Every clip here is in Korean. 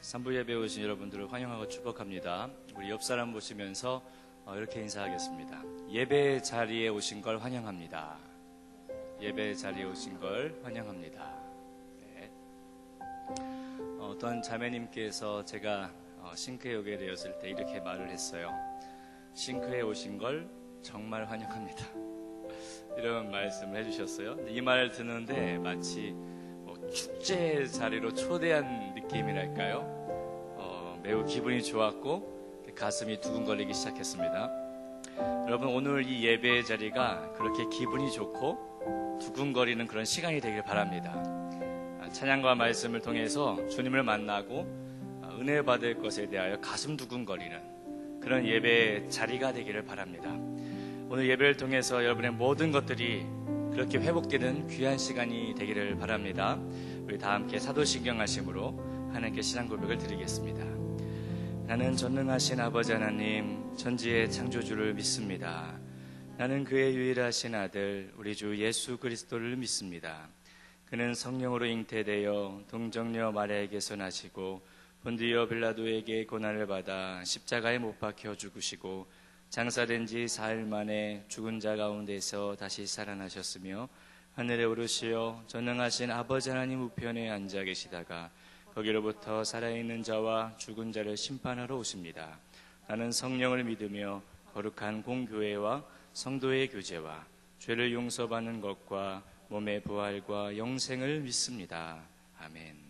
3부 예배에 오신 여러분들을 환영하고 축복합니다. 우리 옆 사람 보시면서 이렇게 인사하겠습니다. 예배 자리에 오신 걸 환영합니다. 예배 자리에 오신 걸 환영합니다. 네. 어떤 자매님께서 제가 싱크에 오게 되었을 때 이렇게 말을 했어요. 싱크에 오신 걸 정말 환영합니다. 이런 말씀을 해주셨어요. 이 말을 듣는데 마치 축제 자리로 초대한 느낌이랄까요? 매우 기분이 좋았고 가슴이 두근거리기 시작했습니다. 여러분, 오늘 이 예배의 자리가 그렇게 기분이 좋고 두근거리는 그런 시간이 되길 바랍니다. 찬양과 말씀을 통해서 주님을 만나고 은혜 받을 것에 대하여 가슴 두근거리는 그런 예배의 자리가 되기를 바랍니다. 오늘 예배를 통해서 여러분의 모든 것들이 그렇게 회복되는 귀한 시간이 되기를 바랍니다. 우리 다 함께 사도신경 하심으로 하나님께 신앙 고백을 드리겠습니다. 나는 전능하신 아버지 하나님, 천지의 창조주를 믿습니다. 나는 그의 유일하신 아들 우리 주 예수 그리스도를 믿습니다. 그는 성령으로 잉태되어 동정녀 마리아에게서 나시고 본디오 빌라도에게 고난을 받아 십자가에 못 박혀 죽으시고 장사된 지 4일 만에 죽은 자 가운데서 다시 살아나셨으며 하늘에 오르시어 전능하신 아버지 하나님 우편에 앉아 계시다가 거기로부터 살아있는 자와 죽은 자를 심판하러 오십니다. 나는 성령을 믿으며 거룩한 공교회와 성도의 교제와 죄를 용서받는 것과 몸의 부활과 영생을 믿습니다. 아멘.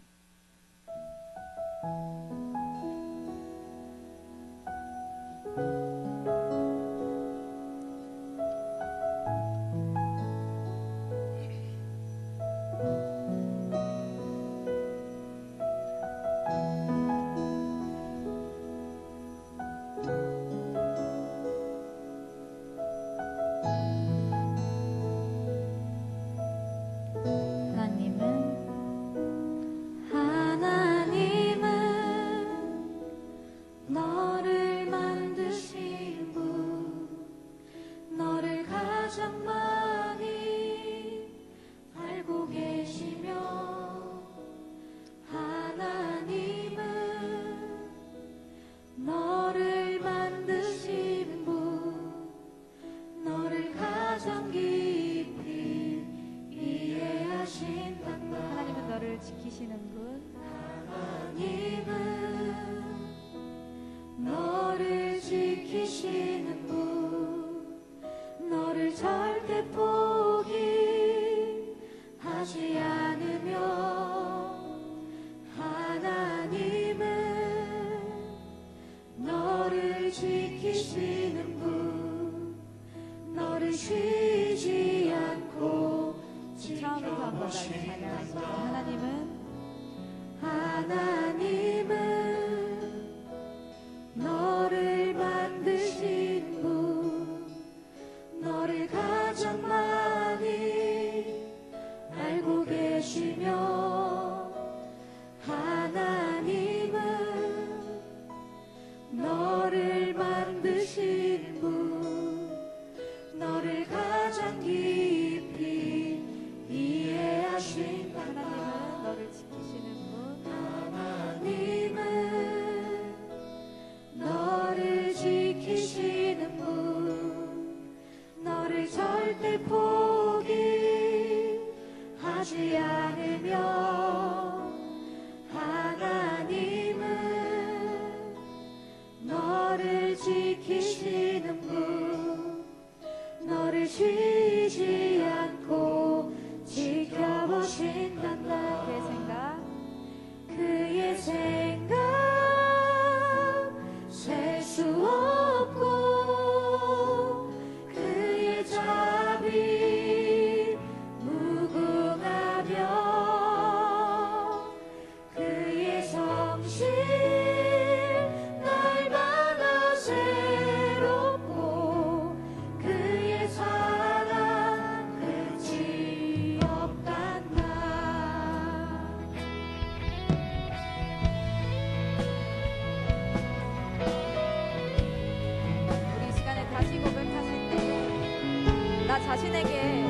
자신에게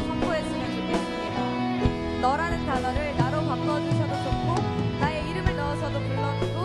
선포했으면 좋겠습니다. 너라는 단어를 나로 바꿔주셔도 좋고 나의 이름을 넣어서도 불러도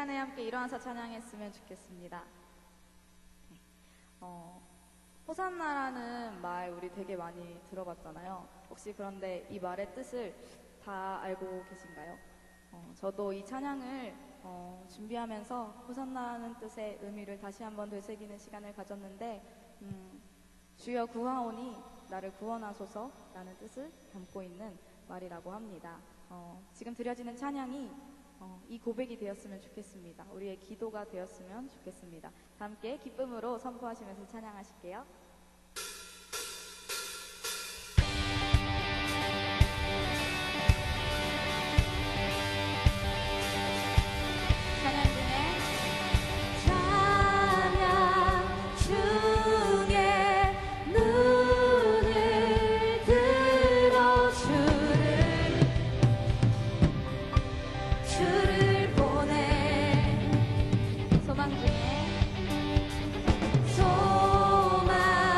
시간에 함께 일어나서 찬양했으면 좋겠습니다. 네. 호산나라는 말 우리 되게 많이 들어봤잖아요. 혹시 그런데 이 말의 뜻을 다 알고 계신가요? 저도 이 찬양을 준비하면서 호산나라는 뜻의 의미를 다시 한번 되새기는 시간을 가졌는데 주여 구하오니 나를 구원하소서라는 뜻을 담고 있는 말이라고 합니다. 지금 드려지는 찬양이 이 고백이 되었으면 좋겠습니다. 우리의 기도가 되었으면 좋겠습니다. 다 함께 기쁨으로 선포하시면서 찬양하실게요. 찬양 중에 찬양 중에 눈을 들어 주를 보내 소망 중에 소망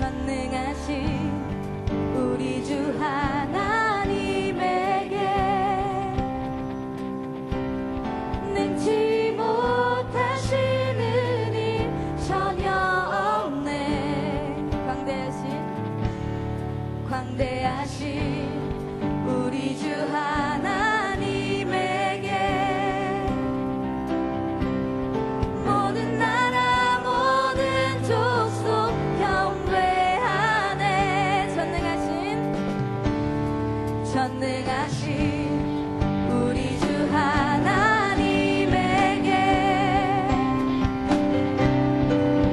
전능하신 우리 주 하나님에게 능치 못하시는 일 전혀 없네. 광대하신 우리 주 하나님에게 모든 나라 모든 족속 경배하네. 전능하신 우리 주 하나님에게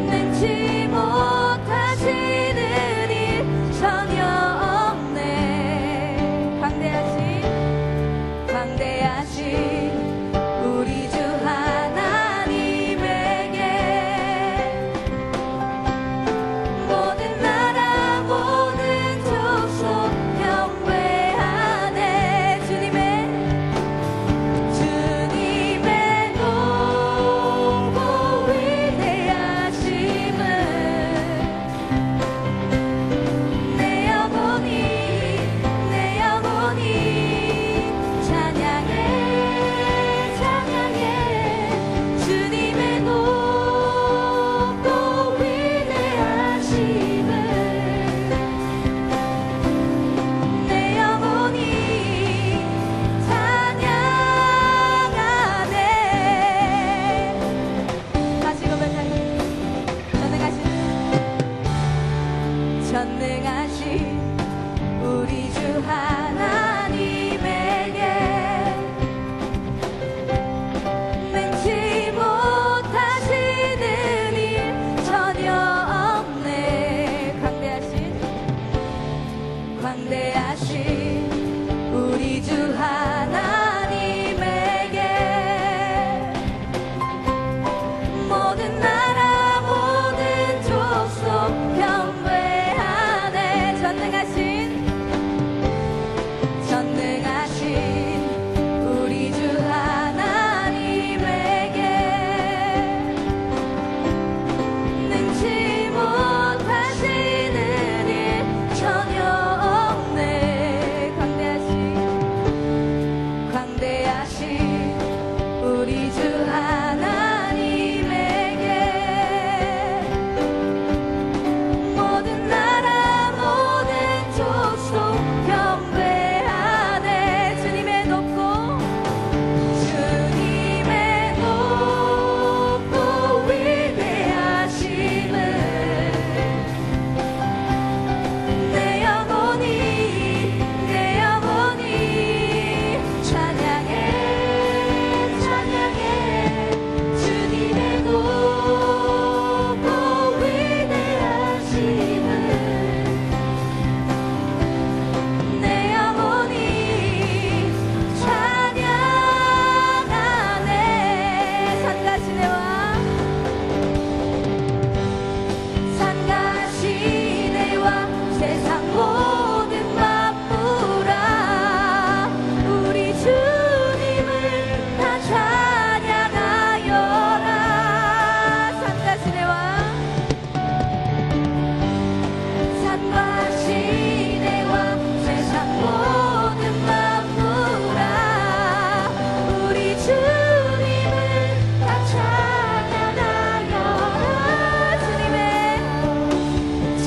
능치 못하시는 일 전혀 없네. 광대하신 우리 주 하나님에게 모든 나라 모든 족속 경배하네. 주님의 높고 위대하심을 내 영혼이 찬양해. 주님의 높고 위대하심을 내 영혼이 찬양하네. 다시 고백하니 전능하신 우리 주 하나님에게 능치 못하시는 일 전혀 없네. 광대하신 우리 주 하나님에게 모든 나라 모든 족속 경배하네. 전능하신 우리 주 하나님에게 능치 못하시는 일 전혀 없네. 광대하신 우리 주 하나님에게 모든 나라 모든 족속 경배하네. 주님의 높고 위대하심을 내 영혼이 찬양해. 주님의 높고 위대하심을 내 영혼이 찬양하네. 산가시내 와 세상 모든 만물아 우리 주님을 다 찬양하여라. 산가시내 와 세상 모든 만물아 우리 주님을 다 찬양하여라.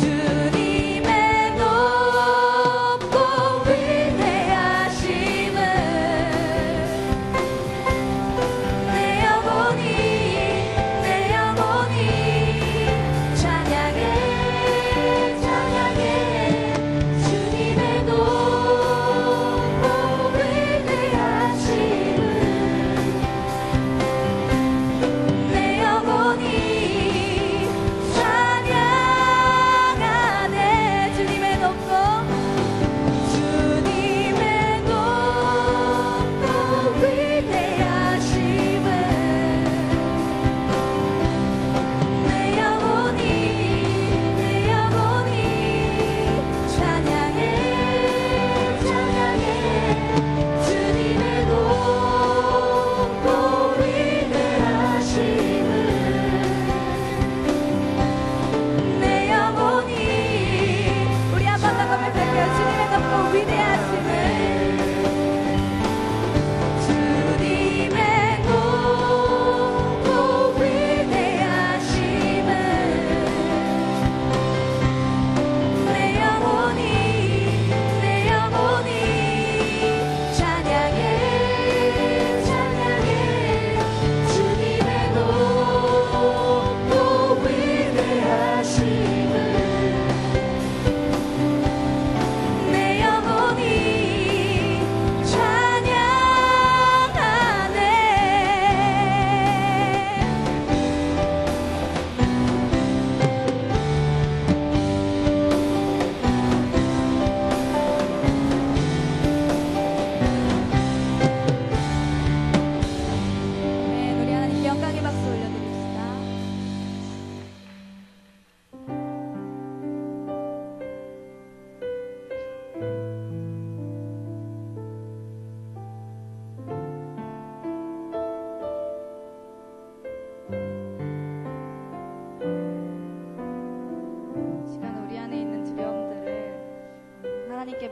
주님의 높고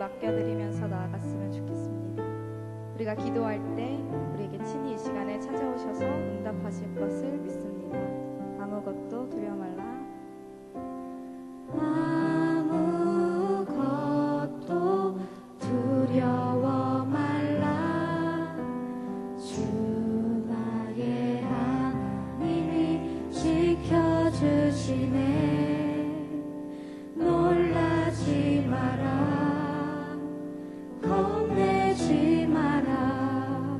맡겨드리면서 나아갔으면 좋겠습니다. 우리가 기도할 때 우리에게 친히 이 시간에 찾아오셔서 응답하실 것을 믿습니다. 아무것도 두려워 말라. 아무것도 두려워 말라. 주 나의 하나님이 지켜주시네. 놀라지 마라. 겁내지 마라.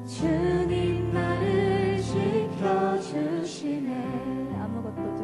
주님 나를 지켜주시네. 아무것도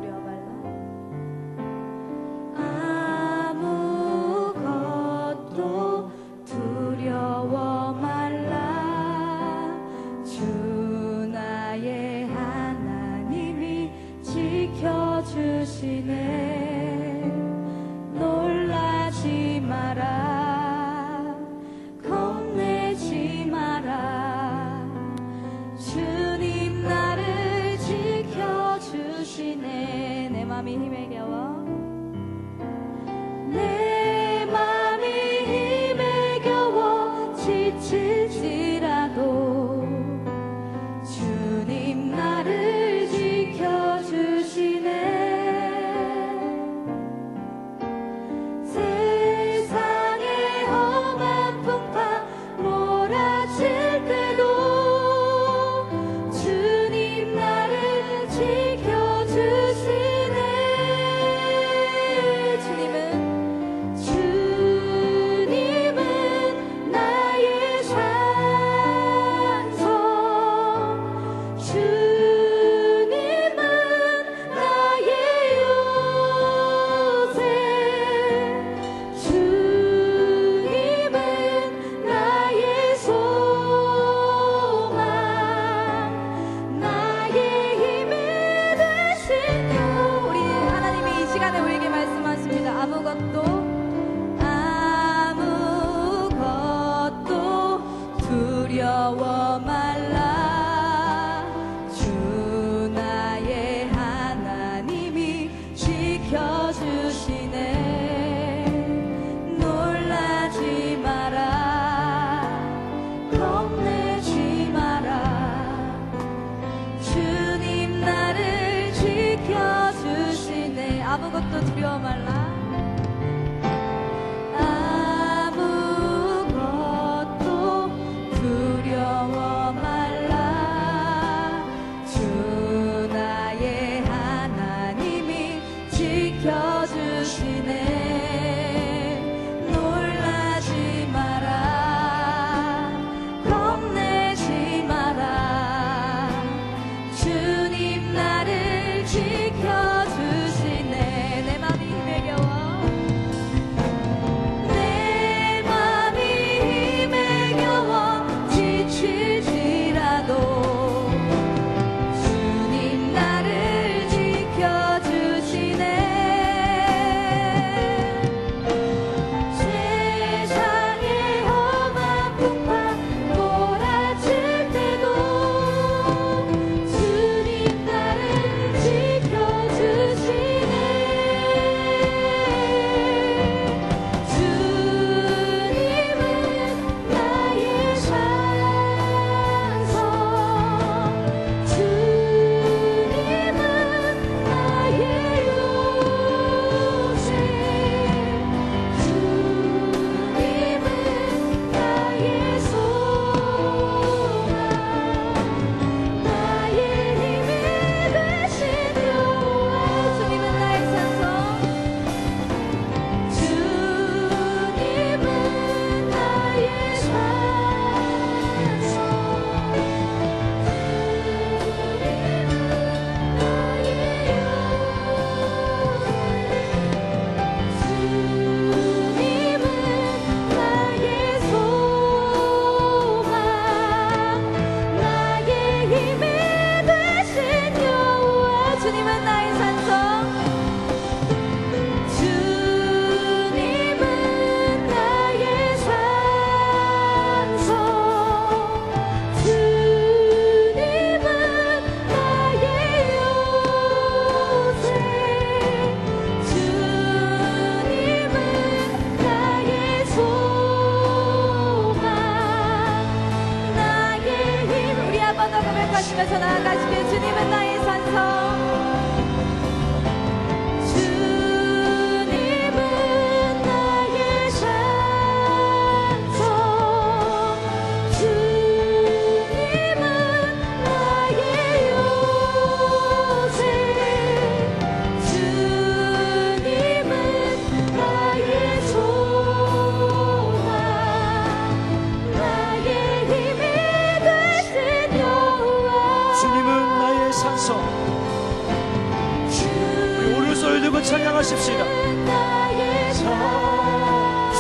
나의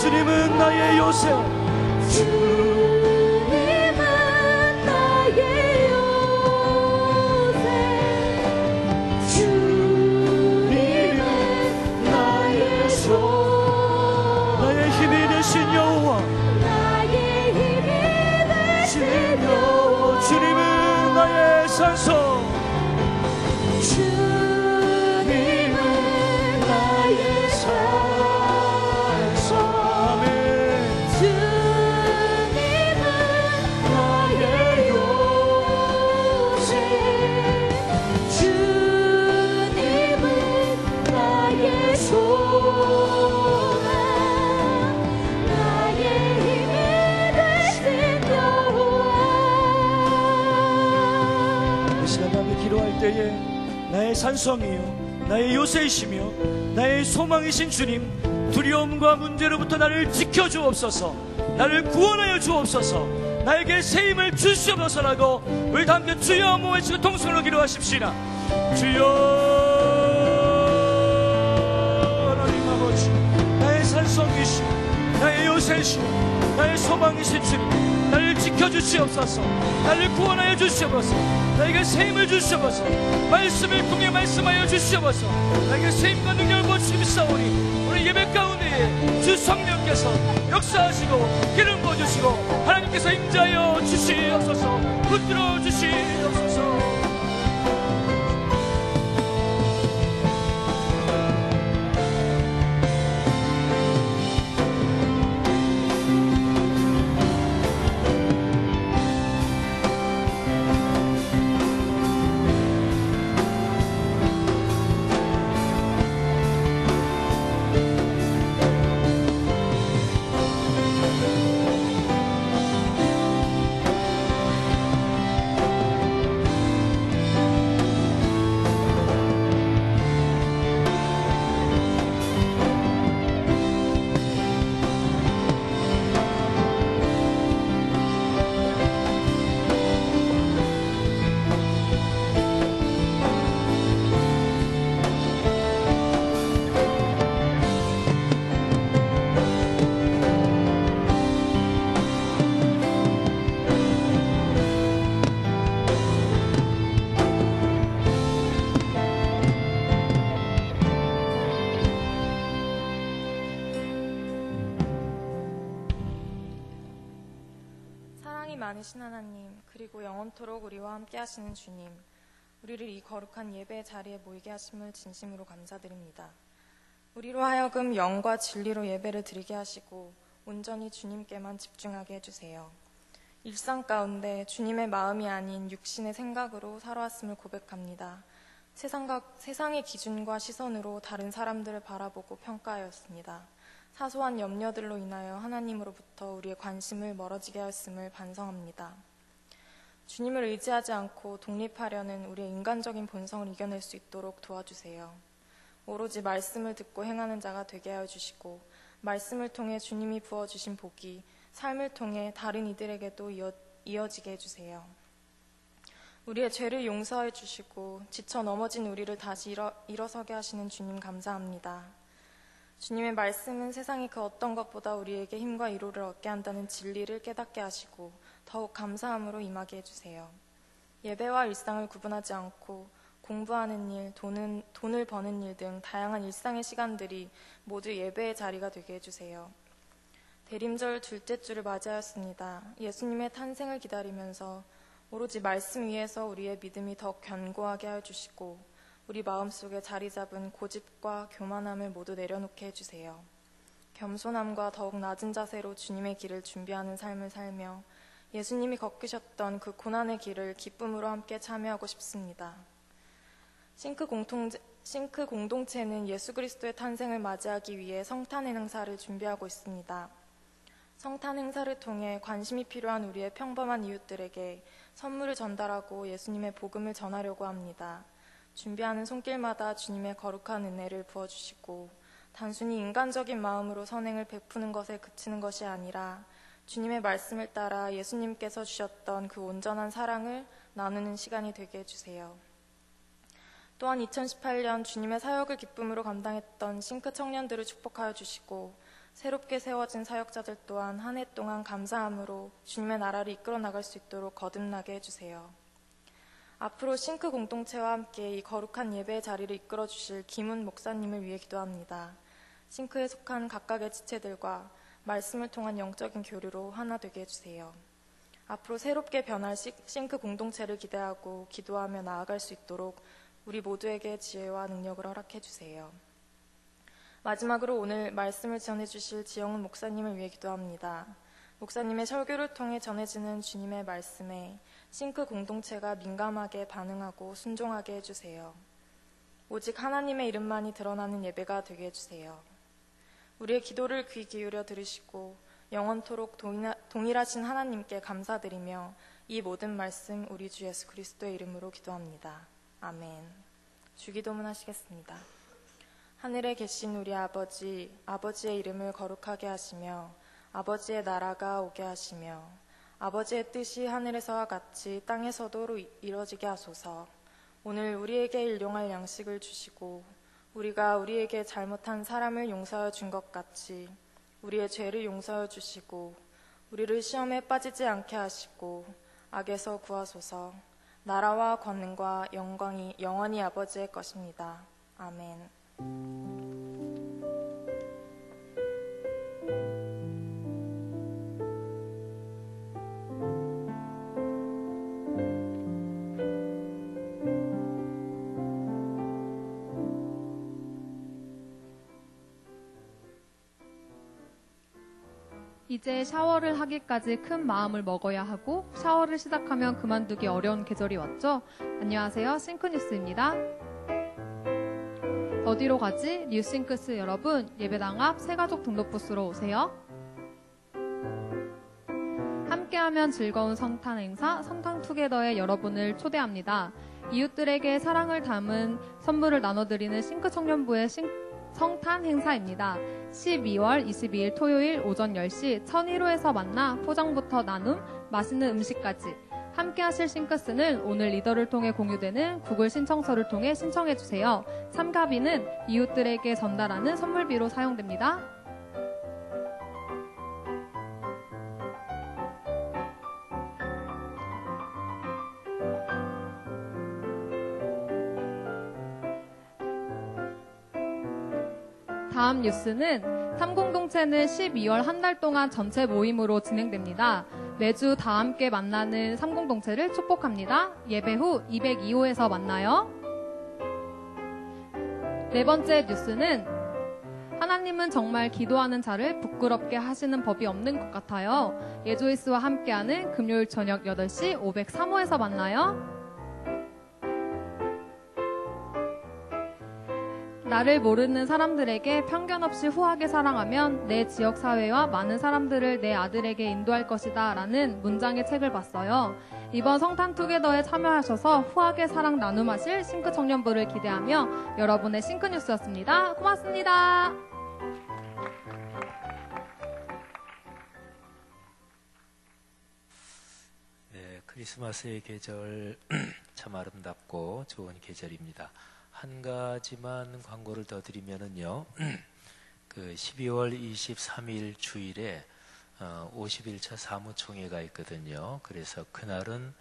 주님은 나의 요새, 주님은 나의 요새, 주님은 나의 소, 나의 힘이 되신 여호와, 나의 힘이 되신 여호와, 주님은 나의 산소, 주님은 나의 산소, 아멘. 주님은 나의 요새, 주님은 나의 소망, 나의 힘이 되신 여호와. 이 시간 밤에 기도할 때에 나의 산성이요 나의 요새이시며 나의 소망이신 주님, 두려움과 문제로부터 나를 지켜주옵소서, 나를 구원하여 주옵소서, 나에게 새 힘을 주시옵소서라고 우리 다 함께 주여 한번 외치고 통성으로 기도하십시다. 주여 하나님 아버지, 나의 산성이시며 나의 요새시며 나의 소망이신 주님, 나를 지켜주시옵소서, 나를 구원하여 주시옵소서, 나에게 새 힘을 주시옵소서, 말씀을 통해 말씀하여 주시옵소서, 나에게 새 힘과 능력을 부어주시옵사오니 오늘 예배 가운데에 주 성령께서 역사하시고 기름 부어주시고 하나님께서 임자하여 주시옵소서, 붙들어 주시옵소서. 많으신 하나님, 그리고 영원토록 우리와 함께 하시는 주님, 우리를 이 거룩한 예배의 자리에 모이게 하심을 진심으로 감사드립니다. 우리로 하여금 영과 진리로 예배를 드리게 하시고 온전히 주님께만 집중하게 해주세요. 일상 가운데 주님의 마음이 아닌 육신의 생각으로 살아왔음을 고백합니다. 세상의 기준과 시선으로 다른 사람들을 바라보고 평가하였습니다. 사소한 염려들로 인하여 하나님으로부터 우리의 관심을 멀어지게 하였음을 반성합니다. 주님을 의지하지 않고 독립하려는 우리의 인간적인 본성을 이겨낼 수 있도록 도와주세요. 오로지 말씀을 듣고 행하는 자가 되게 하여 주시고, 말씀을 통해 주님이 부어주신 복이 삶을 통해 다른 이들에게도 이어지게 해주세요. 우리의 죄를 용서해 주시고 지쳐 넘어진 우리를 다시 일어서게 하시는 주님 감사합니다. 주님의 말씀은 세상의 그 어떤 것보다 우리에게 힘과 위로를 얻게 한다는 진리를 깨닫게 하시고 더욱 감사함으로 임하게 해주세요. 예배와 일상을 구분하지 않고 공부하는 일, 돈을 버는 일 등 다양한 일상의 시간들이 모두 예배의 자리가 되게 해주세요. 대림절 둘째 주를 맞이하였습니다. 예수님의 탄생을 기다리면서 오로지 말씀 위에서 우리의 믿음이 더욱 견고하게 하여 주시고 우리 마음속에 자리 잡은 고집과 교만함을 모두 내려놓게 해주세요. 겸손함과 더욱 낮은 자세로 주님의 길을 준비하는 삶을 살며 예수님이 겪으셨던 그 고난의 길을 기쁨으로 함께 참여하고 싶습니다. 싱크 공동체는 예수 그리스도의 탄생을 맞이하기 위해 성탄 행사를 준비하고 있습니다. 성탄 행사를 통해 관심이 필요한 우리의 평범한 이웃들에게 선물을 전달하고 예수님의 복음을 전하려고 합니다. 준비하는 손길마다 주님의 거룩한 은혜를 부어주시고 단순히 인간적인 마음으로 선행을 베푸는 것에 그치는 것이 아니라 주님의 말씀을 따라 예수님께서 주셨던 그 온전한 사랑을 나누는 시간이 되게 해주세요. 또한 2018년 주님의 사역을 기쁨으로 감당했던 싱크 청년들을 축복하여 주시고 새롭게 세워진 사역자들 또한 한 해 동안 감사함으로 주님의 나라를 이끌어 나갈 수 있도록 거듭나게 해주세요. 앞으로 싱크 공동체와 함께 이 거룩한 예배의 자리를 이끌어 주실 김훈 목사님을 위해 기도합니다. 싱크에 속한 각각의 지체들과 말씀을 통한 영적인 교류로 하나 되게 해주세요. 앞으로 새롭게 변할 싱크 공동체를 기대하고 기도하며 나아갈 수 있도록 우리 모두에게 지혜와 능력을 허락해 주세요. 마지막으로 오늘 말씀을 전해주실 지영훈 목사님을 위해 기도합니다. 목사님의 설교를 통해 전해지는 주님의 말씀에 싱크 공동체가 민감하게 반응하고 순종하게 해주세요. 오직 하나님의 이름만이 드러나는 예배가 되게 해주세요. 우리의 기도를 귀 기울여 들으시고 영원토록 동일하신 하나님께 감사드리며 이 모든 말씀 우리 주 예수 그리스도의 이름으로 기도합니다. 아멘. 주기도문 하시겠습니다. 하늘에 계신 우리 아버지, 아버지의 이름을 거룩하게 하시며 아버지의 나라가 오게 하시며 아버지의 뜻이 하늘에서와 같이 땅에서도 이루어지게 하소서. 오늘 우리에게 일용할 양식을 주시고 우리가 우리에게 잘못한 사람을 용서하여 준 것 같이 우리의 죄를 용서하여 주시고 우리를 시험에 빠지지 않게 하시고 악에서 구하소서. 나라와 권능과 영광이 영원히 아버지의 것입니다. 아멘. 이제 샤워를 하기까지 큰 마음을 먹어야 하고 샤워를 시작하면 그만두기 어려운 계절이 왔죠. 안녕하세요, 싱크뉴스입니다. 어디로 가지? 뉴싱크스 여러분, 예배당 앞 새가족 등록 부스로 오세요. 함께하면 즐거운 성탄 행사 성탄투게더에 여러분을 초대합니다. 이웃들에게 사랑을 담은 선물을 나눠드리는 싱크 청년부의 성탄 행사입니다. 12월 22일 토요일 오전 10시 1001호에서 만나 포장부터 나눔, 맛있는 음식까지 함께 하실 싱크스는 오늘 리더를 통해 공유되는 구글 신청서를 통해 신청해주세요. 참가비는 이웃들에게 전달하는 선물비로 사용됩니다. 다음 뉴스는 삼공동체는 12월 한 달 동안 전체 모임으로 진행됩니다. 매주 다 함께 만나는 삼공동체를 축복합니다. 예배 후 202호에서 만나요. 네 번째 뉴스는 하나님은 정말 기도하는 자를 부끄럽게 하시는 법이 없는 것 같아요. 예조이스와 함께하는 금요일 저녁 8시 503호에서 만나요. 나를 모르는 사람들에게 편견 없이 후하게 사랑하면 내 지역 사회와 많은 사람들을 내 아들에게 인도할 것이다 라는 문장의 책을 봤어요. 이번 성탄투게더에 참여하셔서 후하게 사랑 나눔하실 싱크 청년부를 기대하며 여러분의 싱크뉴스였습니다. 고맙습니다. 네, 크리스마스의 계절 참 아름답고 좋은 계절입니다. 한 가지만 광고를 더 드리면은요, 그 12월 23일 주일에 51차 사무총회가 있거든요. 그래서 그날은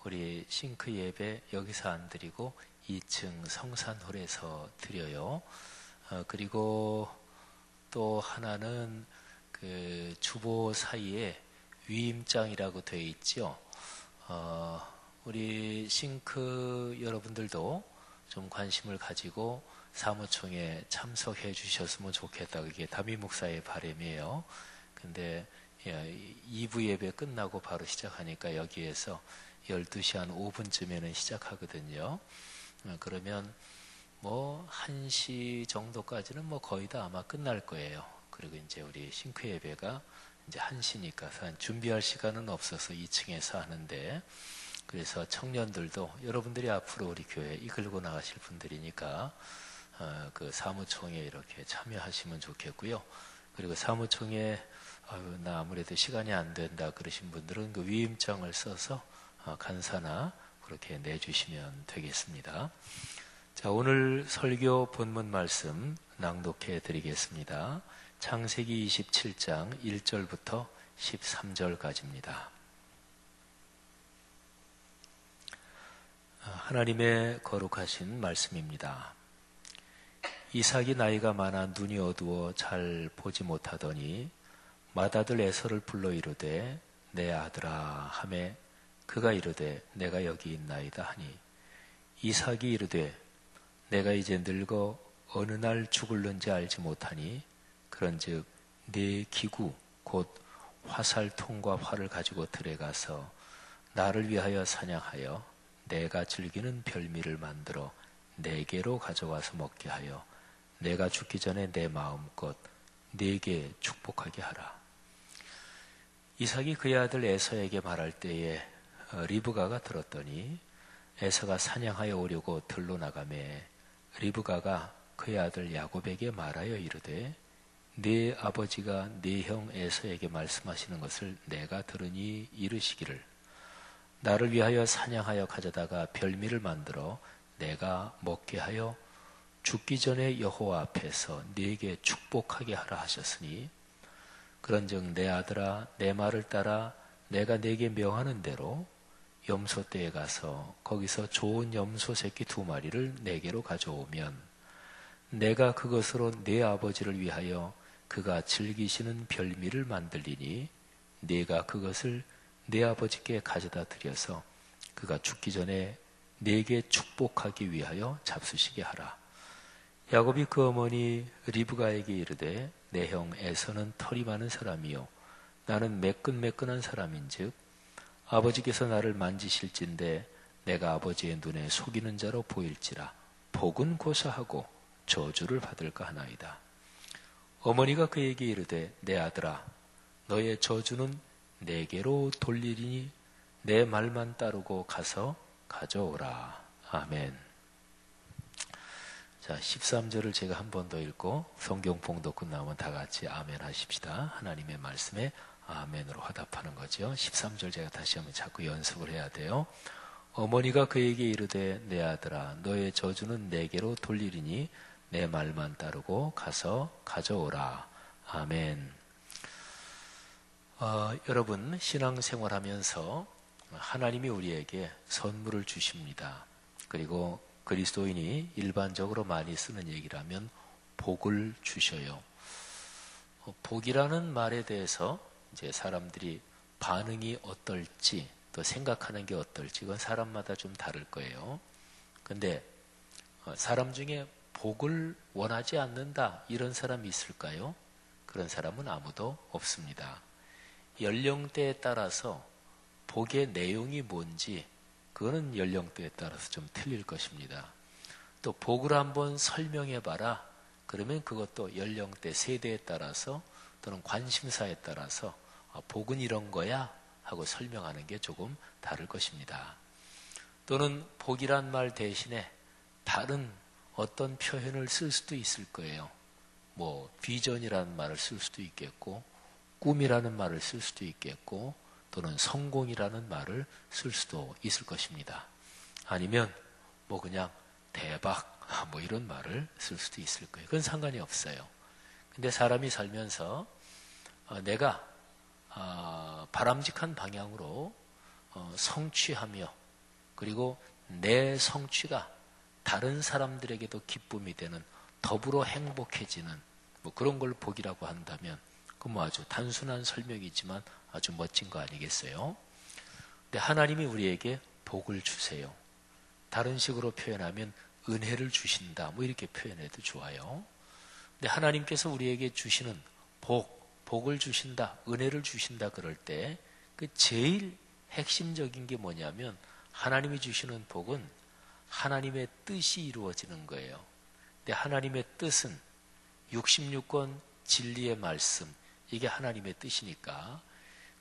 우리 싱크 예배 여기서 안 드리고 2층 성산홀에서 드려요. 그리고 또 하나는 그 주보 사이에 위임장이라고 되어 있죠. 우리 싱크 여러분들도 좀 관심을 가지고 사무총에 참석해 주셨으면 좋겠다. 그게 담임 목사의 바람이에요. 근데 2부 예배 끝나고 바로 시작하니까 여기에서 12시 한 5분쯤에는 시작하거든요. 그러면 뭐 1시 정도까지는 뭐 거의 다 아마 끝날 거예요. 그리고 이제 우리 싱크 예배가 이제 1시니까 준비할 시간은 없어서 2층에서 하는데, 그래서 청년들도 여러분들이 앞으로 우리 교회 이끌고 나가실 분들이니까 그 사무총회 이렇게 참여하시면 좋겠고요. 그리고 사무총회 나 아무래도 시간이 안 된다 그러신 분들은 그 위임장을 써서 간사나 그렇게 내주시면 되겠습니다. 자, 오늘 설교 본문 말씀 낭독해 드리겠습니다. 창세기 27장 1절부터 13절까지입니다. 하나님의 거룩하신 말씀입니다. 이삭이 나이가 많아 눈이 어두워 잘 보지 못하더니 맏아들 에서를 불러 이르되 내 아들아 하매 그가 이르되 내가 여기 있나이다 하니 이삭이 이르되 내가 이제 늙어 어느 날 죽을는지 알지 못하니 그런즉 네 기구 곧 화살통과 활을 가지고 들에 가서 나를 위하여 사냥하여 내가 즐기는 별미를 만들어 내게로 가져와서 먹게 하여 내가 죽기 전에 내 마음껏 네게 축복하게 하라. 이삭이 그의 아들 에서에게 말할 때에 리브가가 들었더니 에서가 사냥하여 오려고 들로 나가매 리브가가 그의 아들 야곱에게 말하여 이르되 네 아버지가 네 형 에서에게 말씀하시는 것을 내가 들으니 이르시기를 나를 위하여 사냥하여 가져다가 별미를 만들어 내가 먹게 하여 죽기 전에 여호와 앞에서 네게 축복하게 하라 하셨으니 그런즉 내 아들아 내 말을 따라 내가 네게 명하는 대로 염소떼에 가서 거기서 좋은 염소 새끼 2마리를 내게로 가져오면 내가 그것으로 네 아버지를 위하여 그가 즐기시는 별미를 만들리니 네가 그것을 네 아버지께 가져다 드려서 그가 죽기 전에 네게 축복하기 위하여 잡수시게 하라. 야곱이 그 어머니 리브가에게 이르되 내 형 에서는 털이 많은 사람이요 나는 매끈매끈한 사람인즉 아버지께서 나를 만지실진데 내가 아버지의 눈에 속이는 자로 보일지라 복은 고사하고 저주를 받을까 하나이다. 어머니가 그에게 이르되 내 아들아 너의 저주는 내게로 돌리리니 내 말만 따르고 가서 가져오라. 아멘. 자, 13절을 제가 한 번 더 읽고 성경 봉독 끝나면 다 같이 아멘 하십시다. 하나님의 말씀에 아멘으로 화답하는 거죠. 13절 제가 다시 한번 자꾸 연습을 해야 돼요. 어머니가 그에게 이르되 내 아들아 너의 저주는 내게로 돌리리니 내 말만 따르고 가서 가져오라. 아멘. 여러분 신앙생활하면서 하나님이 우리에게 선물을 주십니다. 그리고 그리스도인이 일반적으로 많이 쓰는 얘기라면 복을 주셔요. 복이라는 말에 대해서 이제 사람들이 반응이 어떨지 또 생각하는 게 어떨지 그건 사람마다 좀 다를 거예요. 근데 사람 중에 복을 원하지 않는다 이런 사람이 있을까요? 그런 사람은 아무도 없습니다. 연령대에 따라서 복의 내용이 뭔지 그거는 연령대에 따라서 좀 틀릴 것입니다. 또 복을 한번 설명해봐라 그러면 그것도 연령대 세대에 따라서 또는 관심사에 따라서 복은 이런 거야 하고 설명하는 게 조금 다를 것입니다. 또는 복이란 말 대신에 다른 어떤 표현을 쓸 수도 있을 거예요. 뭐 비전이라는 말을 쓸 수도 있겠고 꿈이라는 말을 쓸 수도 있겠고 또는 성공이라는 말을 쓸 수도 있을 것입니다. 아니면 뭐 그냥 대박 뭐 이런 말을 쓸 수도 있을 거예요. 그건 상관이 없어요. 근데 사람이 살면서 내가 바람직한 방향으로 성취하며 그리고 내 성취가 다른 사람들에게도 기쁨이 되는 더불어 행복해지는 뭐 그런 걸 복이라고 한다면 그 뭐 아주 단순한 설명이지만 아주 멋진 거 아니겠어요? 근데 하나님이 우리에게 복을 주세요. 다른 식으로 표현하면 은혜를 주신다 뭐 이렇게 표현해도 좋아요. 근데 하나님께서 우리에게 주시는 복을 주신다, 은혜를 주신다 그럴 때 그 제일 핵심적인 게 뭐냐면 하나님이 주시는 복은 하나님의 뜻이 이루어지는 거예요. 근데 하나님의 뜻은 66권 진리의 말씀 이게 하나님의 뜻이니까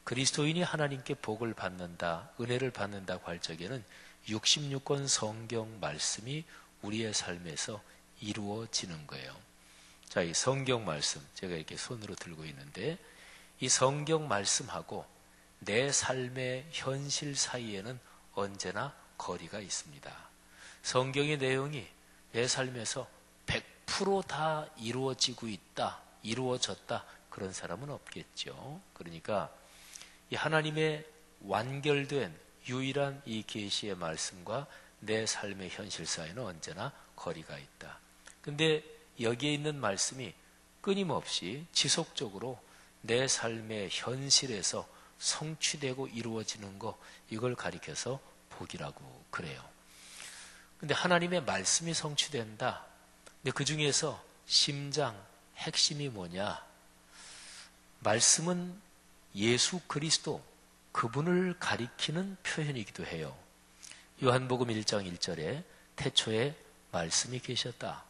그리스도인이 하나님께 복을 받는다, 은혜를 받는다고 할 적에는 66권 성경 말씀이 우리의 삶에서 이루어지는 거예요. 자, 이 성경 말씀 제가 이렇게 손으로 들고 있는데 이 성경 말씀하고 내 삶의 현실 사이에는 언제나 거리가 있습니다. 성경의 내용이 내 삶에서 100% 다 이루어지고 있다, 이루어졌다, 그런 사람은 없겠죠. 그러니까 이 하나님의 완결된 유일한 이 계시의 말씀과 내 삶의 현실 사이는 언제나 거리가 있다. 근데 여기에 있는 말씀이 끊임없이 지속적으로 내 삶의 현실에서 성취되고 이루어지는 거, 이걸 가리켜서 복이라고 그래요. 근데 하나님의 말씀이 성취된다. 근데 그 중에서 심장, 핵심이 뭐냐? 말씀은 예수 그리스도, 그분을 가리키는 표현이기도 해요. 요한복음 1장 1절에 태초에 말씀이 계셨다.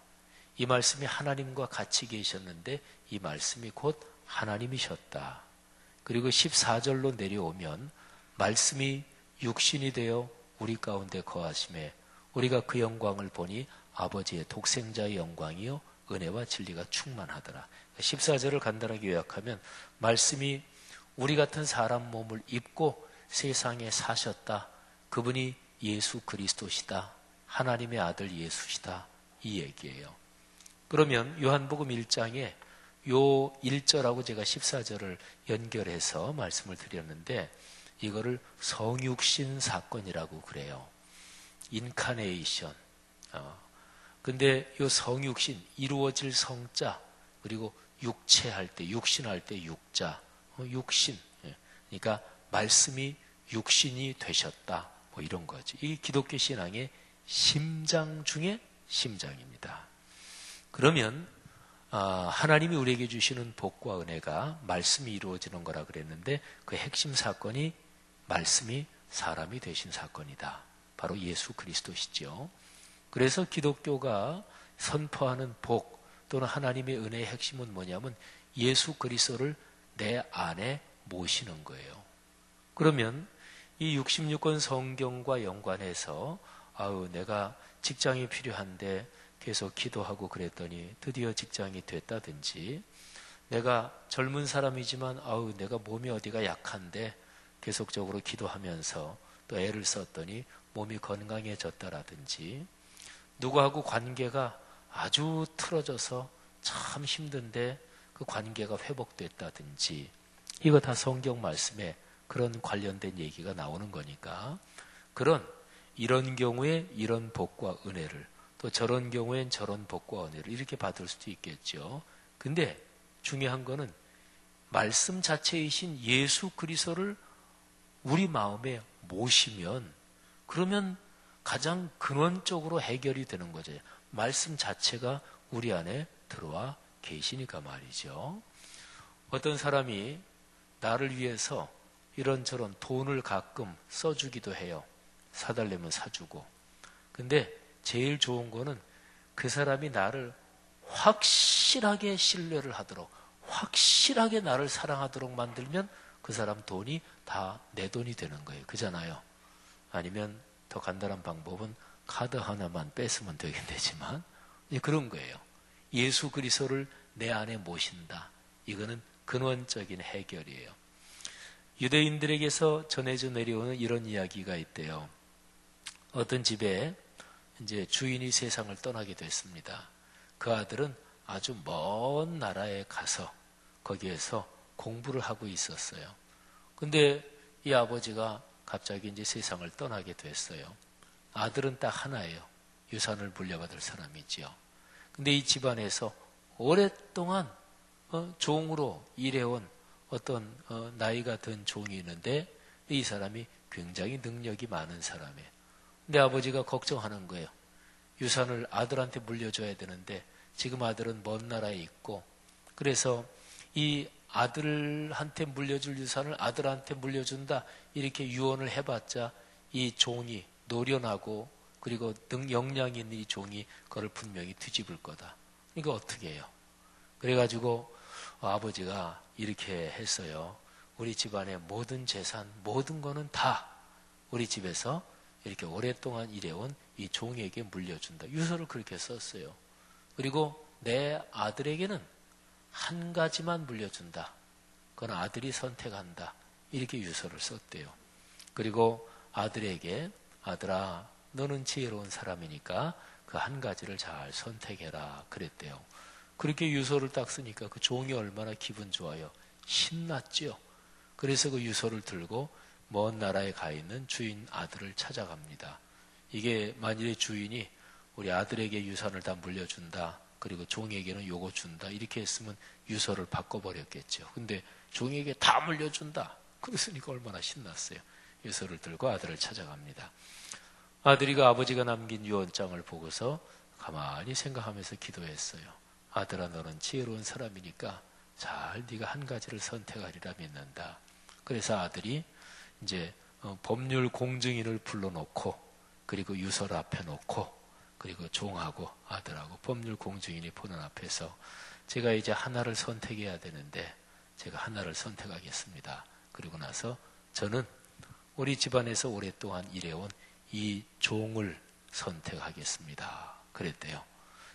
이 말씀이 하나님과 같이 계셨는데 이 말씀이 곧 하나님이셨다. 그리고 14절로 내려오면 말씀이 육신이 되어 우리 가운데 거하심에 우리가 그 영광을 보니 아버지의 독생자의 영광이요 은혜와 진리가 충만하더라. 14절을 간단하게 요약하면 말씀이 우리 같은 사람 몸을 입고 세상에 사셨다. 그분이 예수 그리스도시다. 하나님의 아들 예수시다. 이 얘기예요. 그러면 요한복음 1장에 요 1절하고 제가 14절을 연결해서 말씀을 드렸는데 이거를 성육신 사건이라고 그래요. 인카네이션. 근데 요 성육신, 이루어질 성자, 그리고 육체할 때, 육신할 때 육자, 육신. 그러니까 말씀이 육신이 되셨다. 뭐 이런 거지. 이 기독교 신앙의 심장 중에 심장입니다. 그러면 하나님이 우리에게 주시는 복과 은혜가 말씀이 이루어지는 거라 그랬는데 그 핵심 사건이 말씀이 사람이 되신 사건이다. 바로 예수 그리스도시죠. 그래서 기독교가 선포하는 복 또는 하나님의 은혜의 핵심은 뭐냐면 예수 그리스도를 내 안에 모시는 거예요. 그러면 이 66권 성경과 연관해서 내가 직장이 필요한데 계속 기도하고 그랬더니 드디어 직장이 됐다든지, 내가 젊은 사람이지만 내가 몸이 어디가 약한데 계속적으로 기도하면서 또 애를 썼더니 몸이 건강해졌다라든지, 누구하고 관계가 아주 틀어져서 참 힘든데 그 관계가 회복됐다든지, 이거 다 성경 말씀에 그런 관련된 얘기가 나오는 거니까 이런 경우에 이런 복과 은혜를, 또 저런 경우엔 저런 복과 은혜를 이렇게 받을 수도 있겠죠. 근데 중요한 거는 말씀 자체이신 예수 그리스도를 우리 마음에 모시면 그러면 가장 근원적으로 해결이 되는 거죠. 말씀 자체가 우리 안에 들어와 계시니까 말이죠. 어떤 사람이 나를 위해서 이런저런 돈을 가끔 써주기도 해요. 사달라면 사주고. 근데 제일 좋은 거는 그 사람이 나를 확실하게 신뢰를 하도록, 확실하게 나를 사랑하도록 만들면 그 사람 돈이 다 내 돈이 되는 거예요. 그잖아요. 아니면 더 간단한 방법은 카드 하나만 뺐으면 되긴 되지만 그런 거예요. 예수 그리스도를 내 안에 모신다. 이거는 근원적인 해결이에요. 유대인들에게서 전해져 내려오는 이런 이야기가 있대요. 어떤 집에 이제 주인이 세상을 떠나게 됐습니다. 그 아들은 아주 먼 나라에 가서 거기에서 공부를 하고 있었어요. 근데 이 아버지가 갑자기 이제 세상을 떠나게 됐어요. 아들은 딱 하나예요. 유산을 물려받을 사람이지요. 근데 이 집안에서 오랫동안 종으로 일해온 어떤 나이가 든 종이 있는데 이 사람이 굉장히 능력이 많은 사람이에요. 근데 아버지가 걱정하는 거예요. 유산을 아들한테 물려줘야 되는데 지금 아들은 먼 나라에 있고, 그래서 이 아들한테 물려줄 유산을 아들한테 물려준다 이렇게 유언을 해봤자 이 종이 노련하고 그리고 역량이 있는 이 종이 그걸 분명히 뒤집을 거다. 이거 어떻게 해요? 그래가지고 아버지가 이렇게 했어요. 우리 집안의 모든 재산, 모든 거는 다 우리 집에서 이렇게 오랫동안 일해온 이 종에게 물려준다. 유서를 그렇게 썼어요. 그리고 내 아들에게는 한 가지만 물려준다. 그건 아들이 선택한다. 이렇게 유서를 썼대요. 그리고 아들에게 아들아, 너는 지혜로운 사람이니까 그 한 가지를 잘 선택해라 그랬대요. 그렇게 유서를 딱 쓰니까 그 종이 얼마나 기분 좋아요. 신났죠. 그래서 그 유서를 들고 먼 나라에 가 있는 주인 아들을 찾아갑니다. 이게 만일에 주인이 우리 아들에게 유산을 다 물려준다, 그리고 종에게는 요거 준다 이렇게 했으면 유서를 바꿔버렸겠죠. 근데 종에게 다 물려준다 그랬으니까 얼마나 신났어요. 유서를 들고 아들을 찾아갑니다. 아들이 그 아버지가 남긴 유언장을 보고서 가만히 생각하면서 기도했어요. 아들아, 너는 지혜로운 사람이니까 잘 네가 한 가지를 선택하리라 믿는다. 그래서 아들이 이제 법률 공증인을 불러놓고, 그리고 유서를 앞에 놓고, 그리고 종하고 아들하고 법률 공증인이 보는 앞에서 제가 이제 하나를 선택해야 되는데 제가 하나를 선택하겠습니다. 그리고 나서 저는 우리 집안에서 오랫동안 일해온 이 종을 선택하겠습니다. 그랬대요.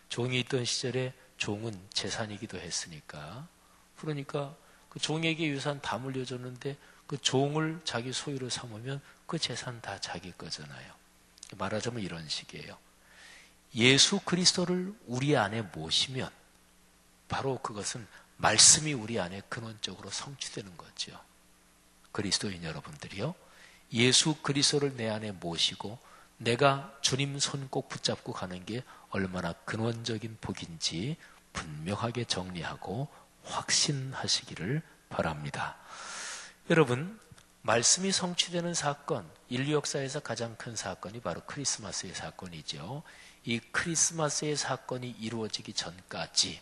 종이 있던 시절에 종은 재산이기도 했으니까, 그러니까 그 종에게 유산 다 물려줬는데 그 종을 자기 소유로 삼으면 그 재산 다 자기 거잖아요. 말하자면 이런 식이에요. 예수 그리스도를 우리 안에 모시면 바로 그것은 말씀이 우리 안에 근원적으로 성취되는 거죠. 그리스도인 여러분들이요, 예수 그리스도를 내 안에 모시고 내가 주님 손 꼭 붙잡고 가는 게 얼마나 근원적인 복인지 분명하게 정리하고 확신하시기를 바랍니다. 여러분, 말씀이 성취되는 사건, 인류 역사에서 가장 큰 사건이 바로 크리스마스의 사건이죠. 이 크리스마스의 사건이 이루어지기 전까지,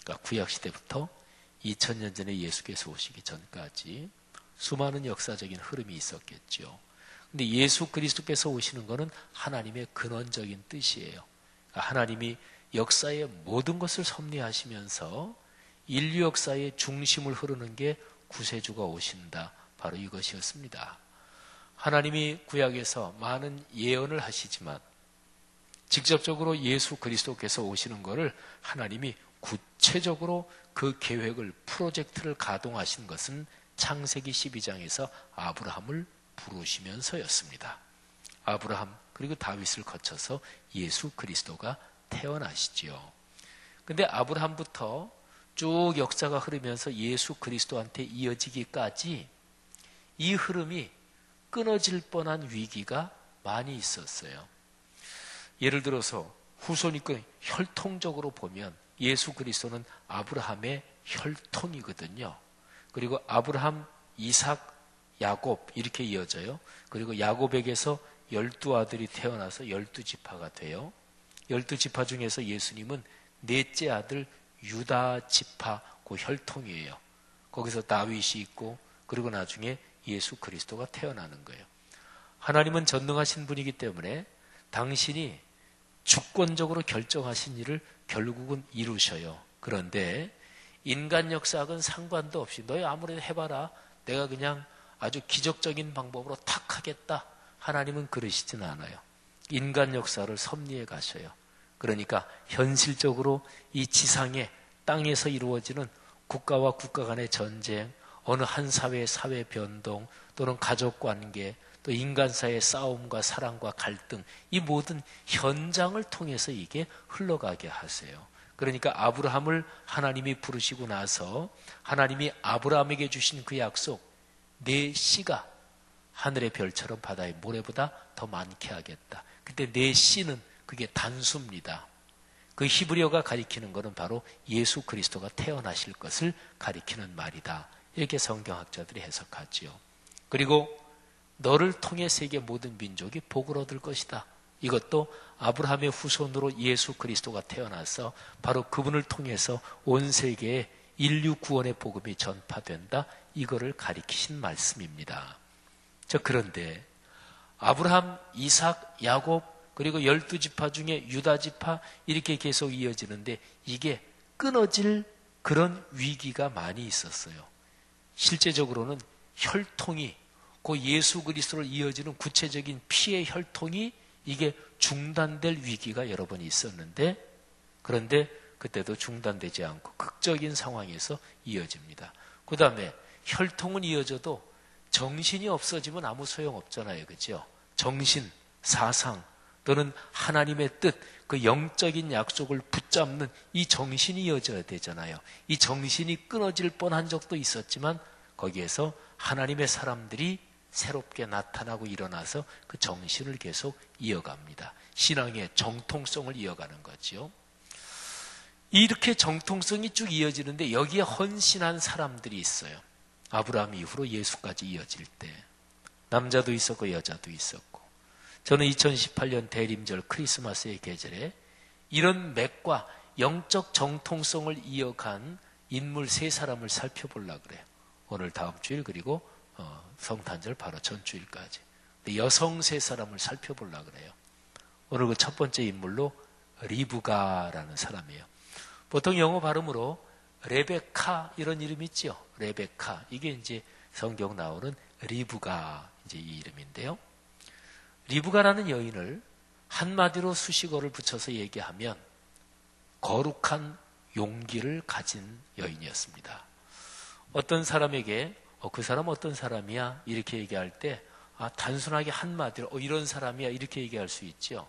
그러니까 구약시대부터 2000년 전에 예수께서 오시기 전까지 수많은 역사적인 흐름이 있었겠죠. 근데 예수 그리스도께서 오시는 것은 하나님의 근원적인 뜻이에요. 하나님이 역사의 모든 것을 섭리하시면서 인류 역사의 중심을 흐르는 게 구세주가 오신다. 바로 이것이었습니다. 하나님이 구약에서 많은 예언을 하시지만 직접적으로 예수 그리스도께서 오시는 것을 하나님이 구체적으로 그 계획을, 프로젝트를 가동하신 것은 창세기 12장에서 아브라함을 부르시면서였습니다. 아브라함 그리고 다윗을 거쳐서 예수 그리스도가 태어나시지요. 근데 아브라함부터 쭉 역사가 흐르면서 예수 그리스도한테 이어지기까지 이 흐름이 끊어질 뻔한 위기가 많이 있었어요. 예를 들어서 후손이권 혈통적으로 보면 예수 그리스도는 아브라함의 혈통이거든요. 그리고 아브라함, 이삭, 야곱 이렇게 이어져요. 그리고 야곱에게서 12아들이 태어나서 12지파가 돼요. 12지파 중에서 예수님은 넷째 아들 유다 지파 그 혈통이에요. 거기서 다윗이 있고, 그리고 나중에 예수 그리스도가 태어나는 거예요. 하나님은 전능하신 분이기 때문에 당신이 주권적으로 결정하신 일을 결국은 이루셔요. 그런데 인간 역사학은 상관도 없이 너희 아무래도 해봐라, 내가 그냥 아주 기적적인 방법으로 탁 하겠다. 하나님은 그러시진 않아요. 인간 역사를 섭리해 가셔요. 그러니까 현실적으로 이 지상에, 땅에서 이루어지는 국가와 국가 간의 전쟁, 어느 한 사회의 사회 변동, 또는 가족 관계, 또 인간사의 싸움과 사랑과 갈등, 이 모든 현장을 통해서 이게 흘러가게 하세요. 그러니까 아브라함을 하나님이 부르시고 나서 하나님이 아브라함에게 주신 그 약속, 내 씨가 하늘의 별처럼 바다의 모래보다 더 많게 하겠다. 그때 내 씨는 그게 단수입니다. 그 히브리어가 가리키는 것은 바로 예수 그리스도가 태어나실 것을 가리키는 말이다. 이렇게 성경학자들이 해석하지요. 그리고 너를 통해 세계 모든 민족이 복을 얻을 것이다. 이것도 아브라함의 후손으로 예수 그리스도가 태어나서 바로 그분을 통해서 온 세계에 인류 구원의 복음이 전파된다. 이거를 가리키신 말씀입니다. 그런데 아브라함, 이삭, 야곱 그리고 12지파 중에 유다지파 이렇게 계속 이어지는데 이게 끊어질 그런 위기가 많이 있었어요. 실제적으로는 혈통이, 그 예수 그리스도를 이어지는 구체적인 피의 혈통이 이게 중단될 위기가 여러 번 있었는데, 그런데 그때도 중단되지 않고 극적인 상황에서 이어집니다. 그 다음에 혈통은 이어져도 정신이 없어지면 아무 소용없잖아요. 그죠? 정신, 사상, 또는 하나님의 뜻, 그 영적인 약속을 붙잡는 이 정신이 이어져야 되잖아요. 이 정신이 끊어질 뻔한 적도 있었지만 거기에서 하나님의 사람들이 새롭게 나타나고 일어나서 그 정신을 계속 이어갑니다. 신앙의 정통성을 이어가는 거죠. 이렇게 정통성이 쭉 이어지는데 여기에 헌신한 사람들이 있어요. 아브라함 이후로 예수까지 이어질 때 남자도 있었고 여자도 있었고, 저는 2018년 대림절 크리스마스의 계절에 이런 맥과 영적 정통성을 이어간 인물 세 사람을 살펴보려고 그래요. 오늘 다음 주일 그리고 성탄절 바로 전주일까지 여성 세 사람을 살펴보려고 그래요. 오늘 그 첫 번째 인물로 리브가라는 사람이에요. 보통 영어 발음으로 레베카 이런 이름 있죠. 레베카, 이게 이제 성경 나오는 리브가 이제 이 이름인데요. 리브가라는 여인을 한마디로 수식어를 붙여서 얘기하면 거룩한 용기를 가진 여인이었습니다. 어떤 사람에게 그 사람 어떤 사람이야 이렇게 얘기할 때 단순하게 한마디로 이런 사람이야 이렇게 얘기할 수 있죠.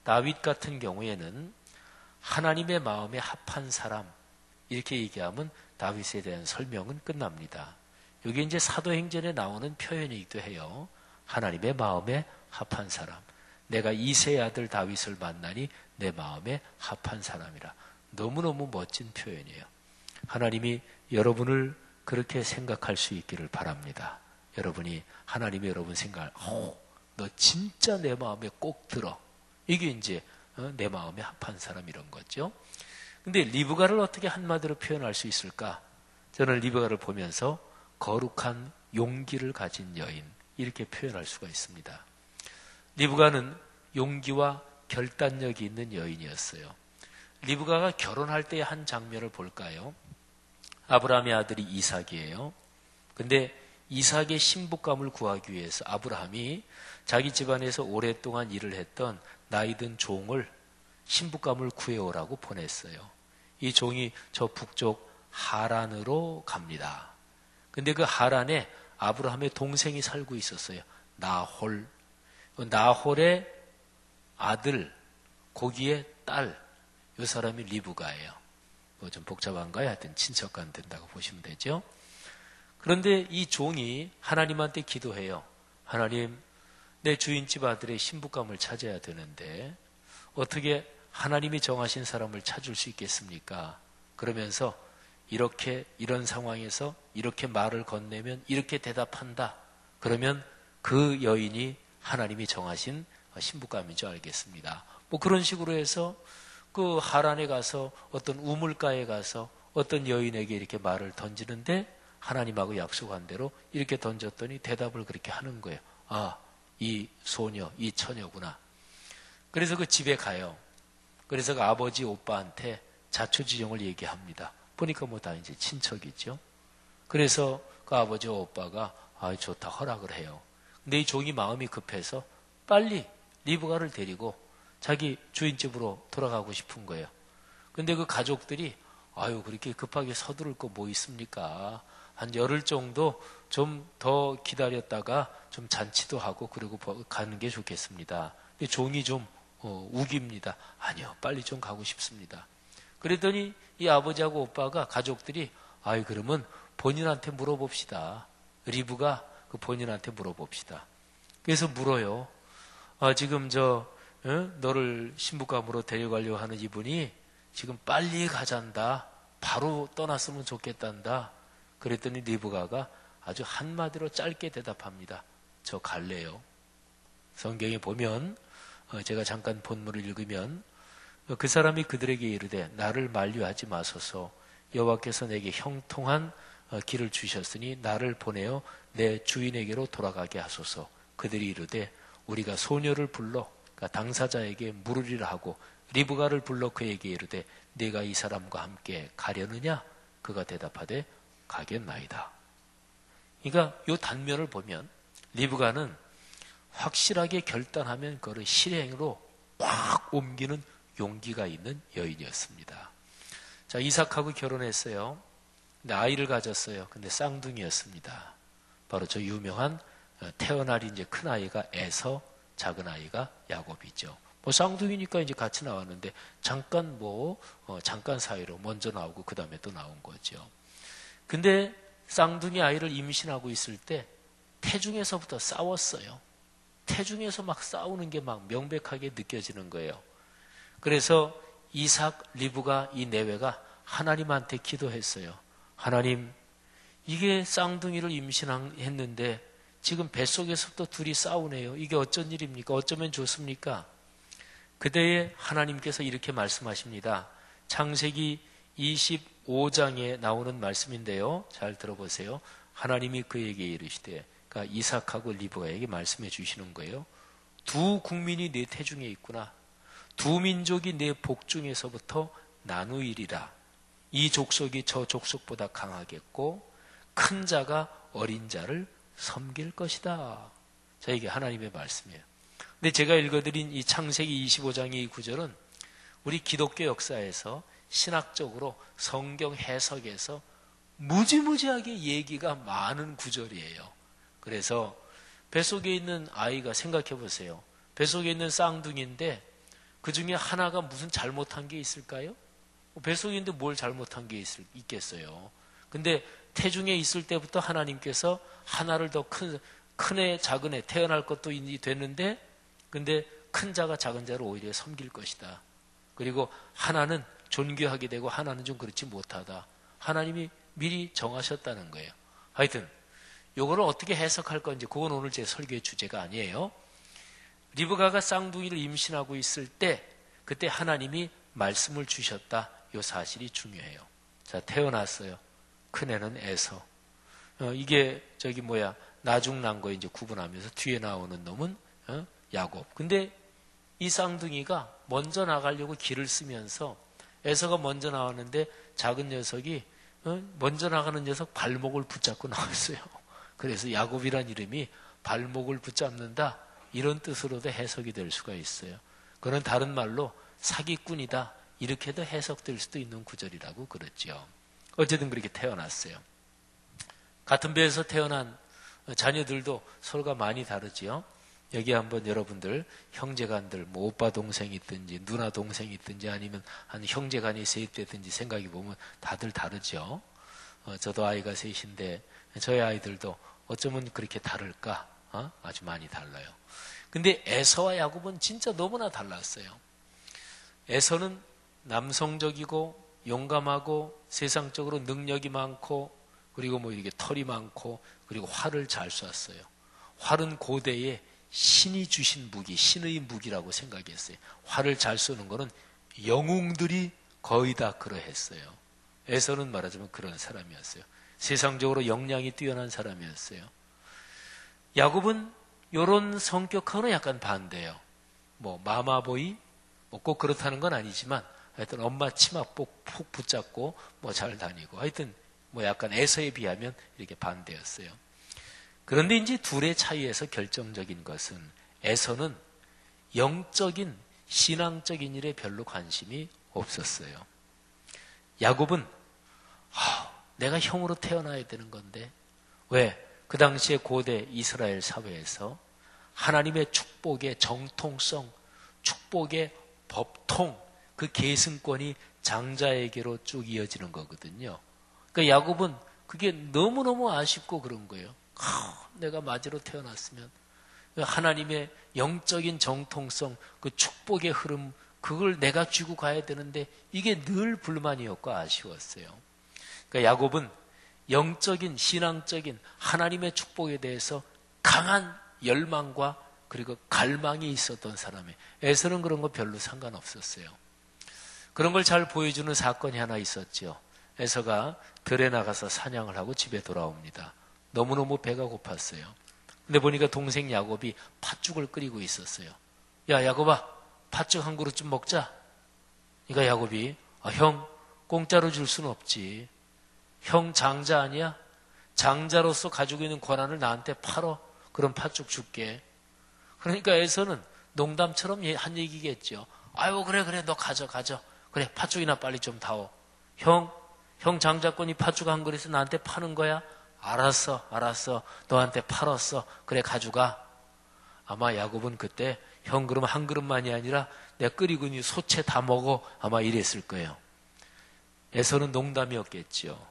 다윗 같은 경우에는 하나님의 마음에 합한 사람 이렇게 얘기하면 다윗에 대한 설명은 끝납니다. 이게 이제 사도행전에 나오는 표현이기도 해요. 하나님의 마음에 합한 사람. 내가 이새의 아들 다윗을 만나니 내 마음에 합한 사람이라. 너무너무 멋진 표현이에요. 하나님이 여러분을 그렇게 생각할 수 있기를 바랍니다. 여러분이 하나님이 여러분 생각을 너 진짜 내 마음에 꼭 들어. 이게 이제 내 마음에 합한 사람 이런 거죠. 근데 리브가를 어떻게 한마디로 표현할 수 있을까? 저는 리브가를 보면서 거룩한 용기를 가진 여인 이렇게 표현할 수가 있습니다. 리브가는 용기와 결단력이 있는 여인이었어요. 리브가가 결혼할 때의 한 장면을 볼까요? 아브라함의 아들이 이삭이에요. 근데 이삭의 신부감을 구하기 위해서 아브라함이 자기 집안에서 오랫동안 일을 했던 나이든 종을 신부감을 구해오라고 보냈어요. 이 종이 저 북쪽 하란으로 갑니다. 근데 그 하란에 아브라함의 동생이 살고 있었어요. 나홀. 나홀의 아들, 고기의 딸, 이 사람이 리브가예요. 뭐 좀 복잡한가요? 하여튼 친척간 된다고 보시면 되죠. 그런데 이 종이 하나님한테 기도해요. 하나님, 내 주인집 아들의 신부감을 찾아야 되는데 어떻게 하나님이 정하신 사람을 찾을 수 있겠습니까? 그러면서 이런 상황에서 이렇게 말을 건네면 이렇게 대답한다. 그러면 그 여인이 하나님이 정하신 신부감인 줄 알겠습니다. 뭐 그런 식으로 해서 그 하란에 가서 어떤 우물가에 가서 어떤 여인에게 이렇게 말을 던지는데 하나님하고 약속한 대로 이렇게 던졌더니 대답을 그렇게 하는 거예요. 이 소녀, 이 처녀구나. 그래서 그 집에 가요. 그래서 그 아버지 오빠한테 자초지종을 얘기합니다. 보니까 뭐 다 이제 친척이죠. 그래서 그 아버지 오빠가 좋다 허락을 해요. 근데 이 종이 마음이 급해서 빨리 리브가를 데리고 자기 주인집으로 돌아가고 싶은 거예요. 근데 그 가족들이 그렇게 급하게 서두를 거 뭐 있습니까? 한 열흘 정도 좀 더 기다렸다가 좀 잔치도 하고 그리고 가는 게 좋겠습니다. 근데 종이 좀 우깁니다. 아니요, 빨리 좀 가고 싶습니다. 그랬더니 이 아버지하고 오빠가 가족들이 그러면 본인한테 물어봅시다. 리브가 그 본인한테 물어봅시다. 그래서 물어요. 지금 너를 신부감으로 데려가려고 하는 이분이 지금 빨리 가잔다. 바로 떠났으면 좋겠단다. 그랬더니 리브가가 아주 한마디로 짧게 대답합니다. 저 갈래요. 성경에 보면 제가 잠깐 본문을 읽으면 그 사람이 그들에게 이르되 나를 만류하지 마소서. 여호와께서 내게 형통한 길을 주셨으니 나를 보내어 내 주인에게로 돌아가게 하소서. 그들이 이르되 우리가 소녀를 불러 그러니까 당사자에게 물으리라 하고 리브가를 불러 그에게 이르되 네가 이 사람과 함께 가려느냐? 그가 대답하되 가겠나이다. 그러니까 이 단면을 보면 리브가는 확실하게 결단하면 그거를 실행으로 꽉 옮기는 용기가 있는 여인이었습니다. 자, 이삭하고 결혼했어요. 근데 아이를 가졌어요. 근데 쌍둥이였습니다. 바로 저 유명한 태어나리 이제 큰 아이가 에서, 작은 아이가 야곱이죠. 쌍둥이니까 이제 같이 나왔는데 잠깐 잠깐 사이로 먼저 나오고 그 다음에 또 나온 거죠. 근데 쌍둥이 아이를 임신하고 있을 때 태중에서부터 싸웠어요. 태중에서 막 싸우는 게 막 명백하게 느껴지는 거예요. 그래서 이삭, 리브가 이 내외가 하나님한테 기도했어요. 하나님, 이게 쌍둥이를 임신했는데 지금 뱃속에서부터 둘이 싸우네요. 이게 어쩐 일입니까? 어쩌면 좋습니까? 그때에 하나님께서 이렇게 말씀하십니다. 창세기 25장에 나오는 말씀인데요. 잘 들어보세요. 하나님이 그에게 이르시되, 그러니까 이삭하고 리브가에게 말씀해 주시는 거예요. 두 국민이 내 태중에 있구나. 두 민족이 내 복중에서부터 나누이리라. 이 족속이 저 족속보다 강하겠고 큰 자가 어린 자를 섬길 것이다. 자, 이게 하나님의 말씀이에요. 근데 제가 읽어드린 이 창세기 25장의 이 구절은 우리 기독교 역사에서 신학적으로 성경 해석에서 무지무지하게 얘기가 많은 구절이에요. 그래서 뱃속에 있는 아이가 생각해 보세요. 뱃속에 있는 쌍둥이인데 그 중에 하나가 무슨 잘못한 게 있을까요? 뱃속에 있는데 뭘 잘못한 게 있겠어요. 근데 태중에 있을 때부터 하나님께서 하나를 더 큰 애, 작은 애, 태어날 것도 됐는데 근데 큰 자가 작은 자를 오히려 섬길 것이다. 그리고 하나는 존귀하게 되고 하나는 좀 그렇지 못하다. 하나님이 미리 정하셨다는 거예요. 하여튼 요거를 어떻게 해석할 건지 그건 오늘 제 설교의 주제가 아니에요. 리브가가 쌍둥이를 임신하고 있을 때 그때 하나님이 말씀을 주셨다. 요 사실이 중요해요. 자, 태어났어요. 큰애는 에서. 이게 나중 난 거 이제 구분하면서 뒤에 나오는 놈은 야곱. 근데 이 쌍둥이가 먼저 나가려고 길을 쓰면서 에서가 먼저 나왔는데 작은 녀석이 먼저 나가는 녀석 발목을 붙잡고 나왔어요. 그래서 야곱이란 이름이 발목을 붙잡는다. 이런 뜻으로도 해석이 될 수가 있어요. 그건 다른 말로 사기꾼이다. 이렇게도 해석될 수도 있는 구절이라고 그랬죠. 어쨌든 그렇게 태어났어요. 같은 배에서 태어난 자녀들도 서로가 많이 다르지요. 여기 한번 여러분들 형제간들 뭐 오빠 동생이 있든지 누나 동생이 있든지 아니면 한 형제간이 세입되든지 생각해 보면 다들 다르죠. 저도 아이가 셋인데 저희 아이들도 어쩌면 그렇게 다를까? 아주 많이 달라요. 근데 에서와 야곱은 진짜 너무나 달랐어요. 에서는 남성적이고 용감하고 세상적으로 능력이 많고 그리고 이렇게 털이 많고 그리고 활을 잘 쐈어요. 활은 고대에 신이 주신 무기, 신의 무기라고 생각했어요. 활을 잘 쏘는 거는 영웅들이 거의 다 그러했어요. 에서는 말하자면 그런 사람이었어요. 세상적으로 역량이 뛰어난 사람이었어요. 야곱은 이런 성격하고는 약간 반대예요. 마마보이, 꼭 그렇다는 건 아니지만 하여튼 엄마 치마 푹 붙잡고 잘 다니고 하여튼 약간 에서에 비하면 이렇게 반대였어요. 그런데 이제 둘의 차이에서 결정적인 것은 에서는 영적인 신앙적인 일에 별로 관심이 없었어요. 야곱은 내가 형으로 태어나야 되는 건데 왜? 그 당시에 고대 이스라엘 사회에서 하나님의 축복의 정통성, 축복의 법통, 그 계승권이 장자에게로 쭉 이어지는 거거든요. 그러니까 야곱은 그게 너무너무 아쉽고 그런 거예요. 내가 마지로 태어났으면 하나님의 영적인 정통성, 그 축복의 흐름, 그걸 내가 쥐고 가야 되는데 이게 늘 불만이었고 아쉬웠어요. 그러니까 야곱은 영적인 신앙적인 하나님의 축복에 대해서 강한 열망과 그리고 갈망이 있었던 사람이에요. 에서는 그런 거 별로 상관없었어요. 그런 걸 잘 보여주는 사건이 하나 있었죠. 에서가 들에 나가서 사냥을 하고 집에 돌아옵니다. 너무너무 배가 고팠어요. 근데 보니까 동생 야곱이 팥죽을 끓이고 있었어요. 야, 야곱아, 팥죽 한 그릇 좀 먹자. 그러니까 야곱이 형, 공짜로 줄 수는 없지. 형 장자 아니야? 장자로서 가지고 있는 권한을 나한테 팔어. 그럼 팥죽 줄게. 그러니까 에서는 농담처럼 한 얘기겠죠. 아유, 그래, 너 가져. 그래, 팥죽이나 빨리 좀 다오. 형 장자권이 팥죽 한 그릇에 나한테 파는 거야? 알았어. 너한테 팔았어. 그래, 가져가. 아마 야곱은 그때 형 그럼 한 그릇만이 아니라 내가 끓이고 있는 소채 다 먹어. 아마 이랬을 거예요. 에서는 농담이었겠죠.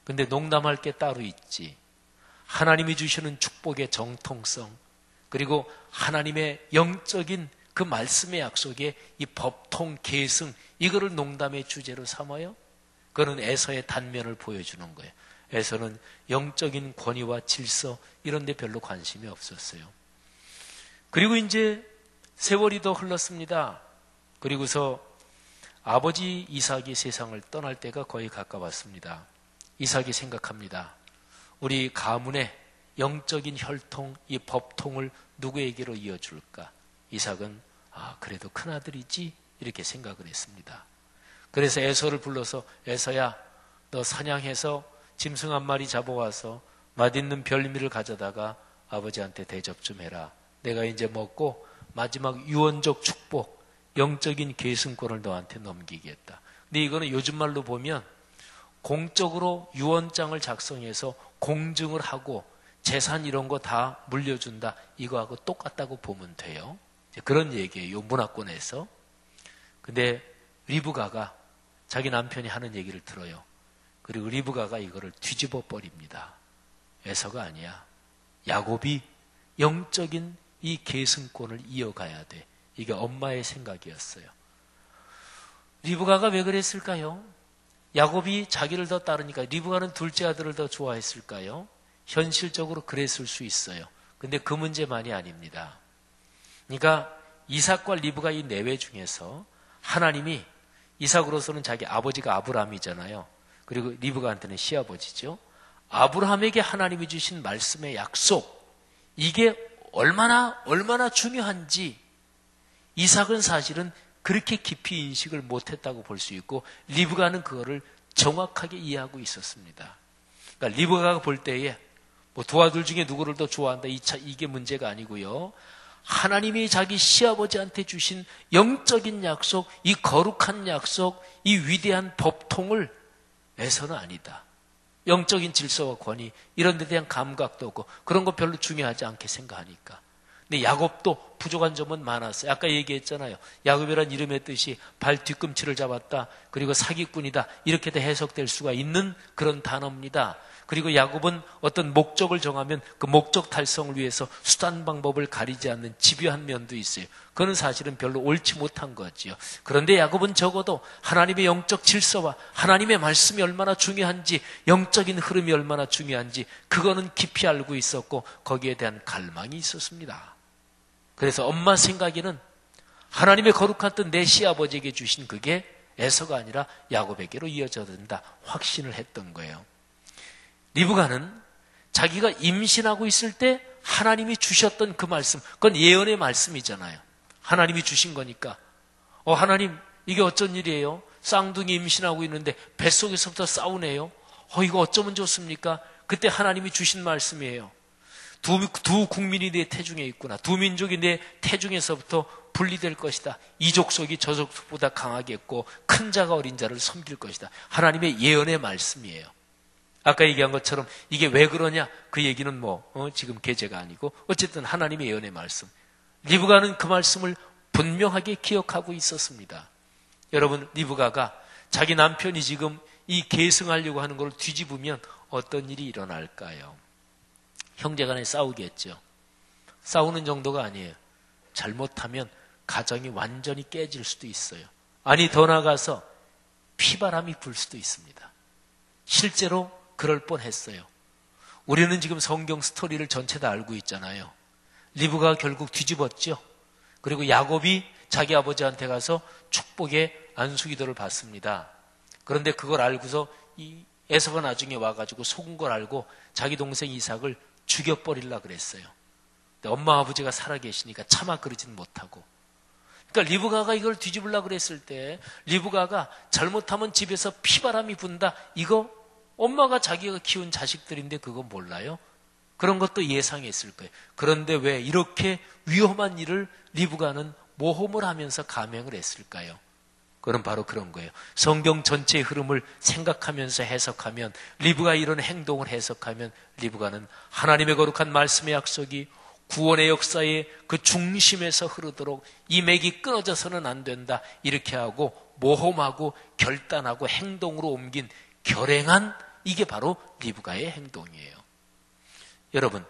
근데 농담할 게 따로 있지. 하나님이 주시는 축복의 정통성, 그리고 하나님의 영적인 그 말씀의 약속에 이 법통, 계승, 이거를 농담의 주제로 삼아요. 그거는 에서의 단면을 보여주는 거예요. 에서는 영적인 권위와 질서 이런 데 별로 관심이 없었어요. 그리고 이제 세월이 더 흘렀습니다. 그리고서 아버지 이삭이 세상을 떠날 때가 거의 가까웠습니다. 이삭이 생각합니다. 우리 가문의 영적인 혈통, 이 법통을 누구에게로 이어줄까? 이삭은 그래도 큰아들이지 이렇게 생각을 했습니다. 그래서 에서를 불러서 에서야 너 사냥해서 짐승 한 마리 잡아와서 맛있는 별미를 가져다가 아버지한테 대접 좀 해라. 내가 이제 먹고 마지막 유언적 축복, 영적인 계승권을 너한테 넘기겠다. 근데 이거는 요즘 말로 보면 공적으로 유언장을 작성해서 공증을 하고 재산 이런 거 다 물려준다. 이거하고 똑같다고 보면 돼요. 그런 얘기예요. 문화권에서. 근데 리브가가 자기 남편이 하는 얘기를 들어요. 그리고 리브가가 이거를 뒤집어 버립니다. 에서가 아니야. 야곱이 영적인 이 계승권을 이어가야 돼. 이게 엄마의 생각이었어요. 리브가가 왜 그랬을까요? 야곱이 자기를 더 따르니까 리브가는 둘째 아들을 더 좋아했을까요? 현실적으로 그랬을 수 있어요. 근데 그 문제만이 아닙니다. 그러니까 이삭과 리브가 이 내외 중에서 하나님이 이삭으로서는 자기 아버지가 아브라함이잖아요. 그리고 리브가한테는 시아버지죠. 아브라함에게 하나님이 주신 말씀의 약속, 이게 얼마나 중요한지 이삭은 사실은 그렇게 깊이 인식을 못했다고 볼 수 있고 리브가는 그거를 정확하게 이해하고 있었습니다. 그러니까 리브가가 볼 때에 뭐 두 아들 중에 누구를 더 좋아한다 이게 문제가 아니고요. 하나님이 자기 시아버지한테 주신 영적인 약속, 이 거룩한 약속, 이 위대한 법통을 에서는 아니다. 영적인 질서와 권위 이런 데 대한 감각도 없고 그런 거 별로 중요하지 않게 생각하니까. 근데 야곱도 부족한 점은 많았어요. 아까 얘기했잖아요. 야곱이란 이름의 뜻이 발 뒤꿈치를 잡았다. 그리고 사기꾼이다. 이렇게도 해석될 수가 있는 그런 단어입니다. 그리고 야곱은 어떤 목적을 정하면 그 목적 달성을 위해서 수단 방법을 가리지 않는 집요한 면도 있어요. 그건 사실은 별로 옳지 못한 거지요. 그런데 야곱은 적어도 하나님의 영적 질서와 하나님의 말씀이 얼마나 중요한지, 영적인 흐름이 얼마나 중요한지 그거는 깊이 알고 있었고 거기에 대한 갈망이 있었습니다. 그래서 엄마 생각에는 하나님의 거룩한 뜻 내 시아버지에게 주신 그게 에서가 아니라 야곱에게로 이어져야 된다 확신을 했던 거예요. 리브가는 자기가 임신하고 있을 때 하나님이 주셨던 그 말씀, 그건 예언의 말씀이잖아요. 하나님이 주신 거니까. 하나님 이게 어쩐 일이에요? 쌍둥이 임신하고 있는데 뱃속에서부터 싸우네요. 이거 어쩌면 좋습니까? 그때 하나님이 주신 말씀이에요. 두 국민이 내 태중에 있구나. 두 민족이 내 태중에서부터 분리될 것이다. 이 족속이 저 족속보다 강하겠고 큰 자가 어린 자를 섬길 것이다. 하나님의 예언의 말씀이에요. 아까 얘기한 것처럼 이게 왜 그러냐? 그 얘기는 지금 계제가 아니고 어쨌든 하나님의 예언의 말씀. 리브가는 그 말씀을 분명하게 기억하고 있었습니다. 여러분, 리브가가 자기 남편이 지금 이 계승하려고 하는 걸 뒤집으면 어떤 일이 일어날까요? 형제간에 싸우겠죠. 싸우는 정도가 아니에요. 잘못하면 가정이 완전히 깨질 수도 있어요. 아니 더 나아가서 피바람이 불 수도 있습니다. 실제로 그럴 뻔했어요. 우리는 지금 성경 스토리를 전체 다 알고 있잖아요. 리브가가 결국 뒤집었죠. 그리고 야곱이 자기 아버지한테 가서 축복의 안수기도를 받습니다. 그런데 그걸 알고서 이 에서가 나중에 와가지고 속은 걸 알고 자기 동생 이삭을 죽여버리려고 그랬어요. 근데 엄마 아버지가 살아계시니까 차마 그러진 못하고. 그러니까 리브가가 이걸 뒤집으려고 그랬을 때 리브가가 잘못하면 집에서 피바람이 분다. 이거 엄마가 자기가 키운 자식들인데 그거 몰라요? 그런 것도 예상했을 거예요. 그런데 왜 이렇게 위험한 일을 리브가는 모험을 하면서 감행을 했을까요? 그건 바로 그런 거예요. 성경 전체의 흐름을 생각하면서 해석하면, 리브가 이런 행동을 해석하면 리브가는 하나님의 거룩한 말씀의 약속이 구원의 역사의 그 중심에서 흐르도록 이 맥이 끊어져서는 안 된다. 이렇게 하고 모험하고 결단하고 행동으로 옮긴 결행한 이게 바로 리브가의 행동이에요. 여러분,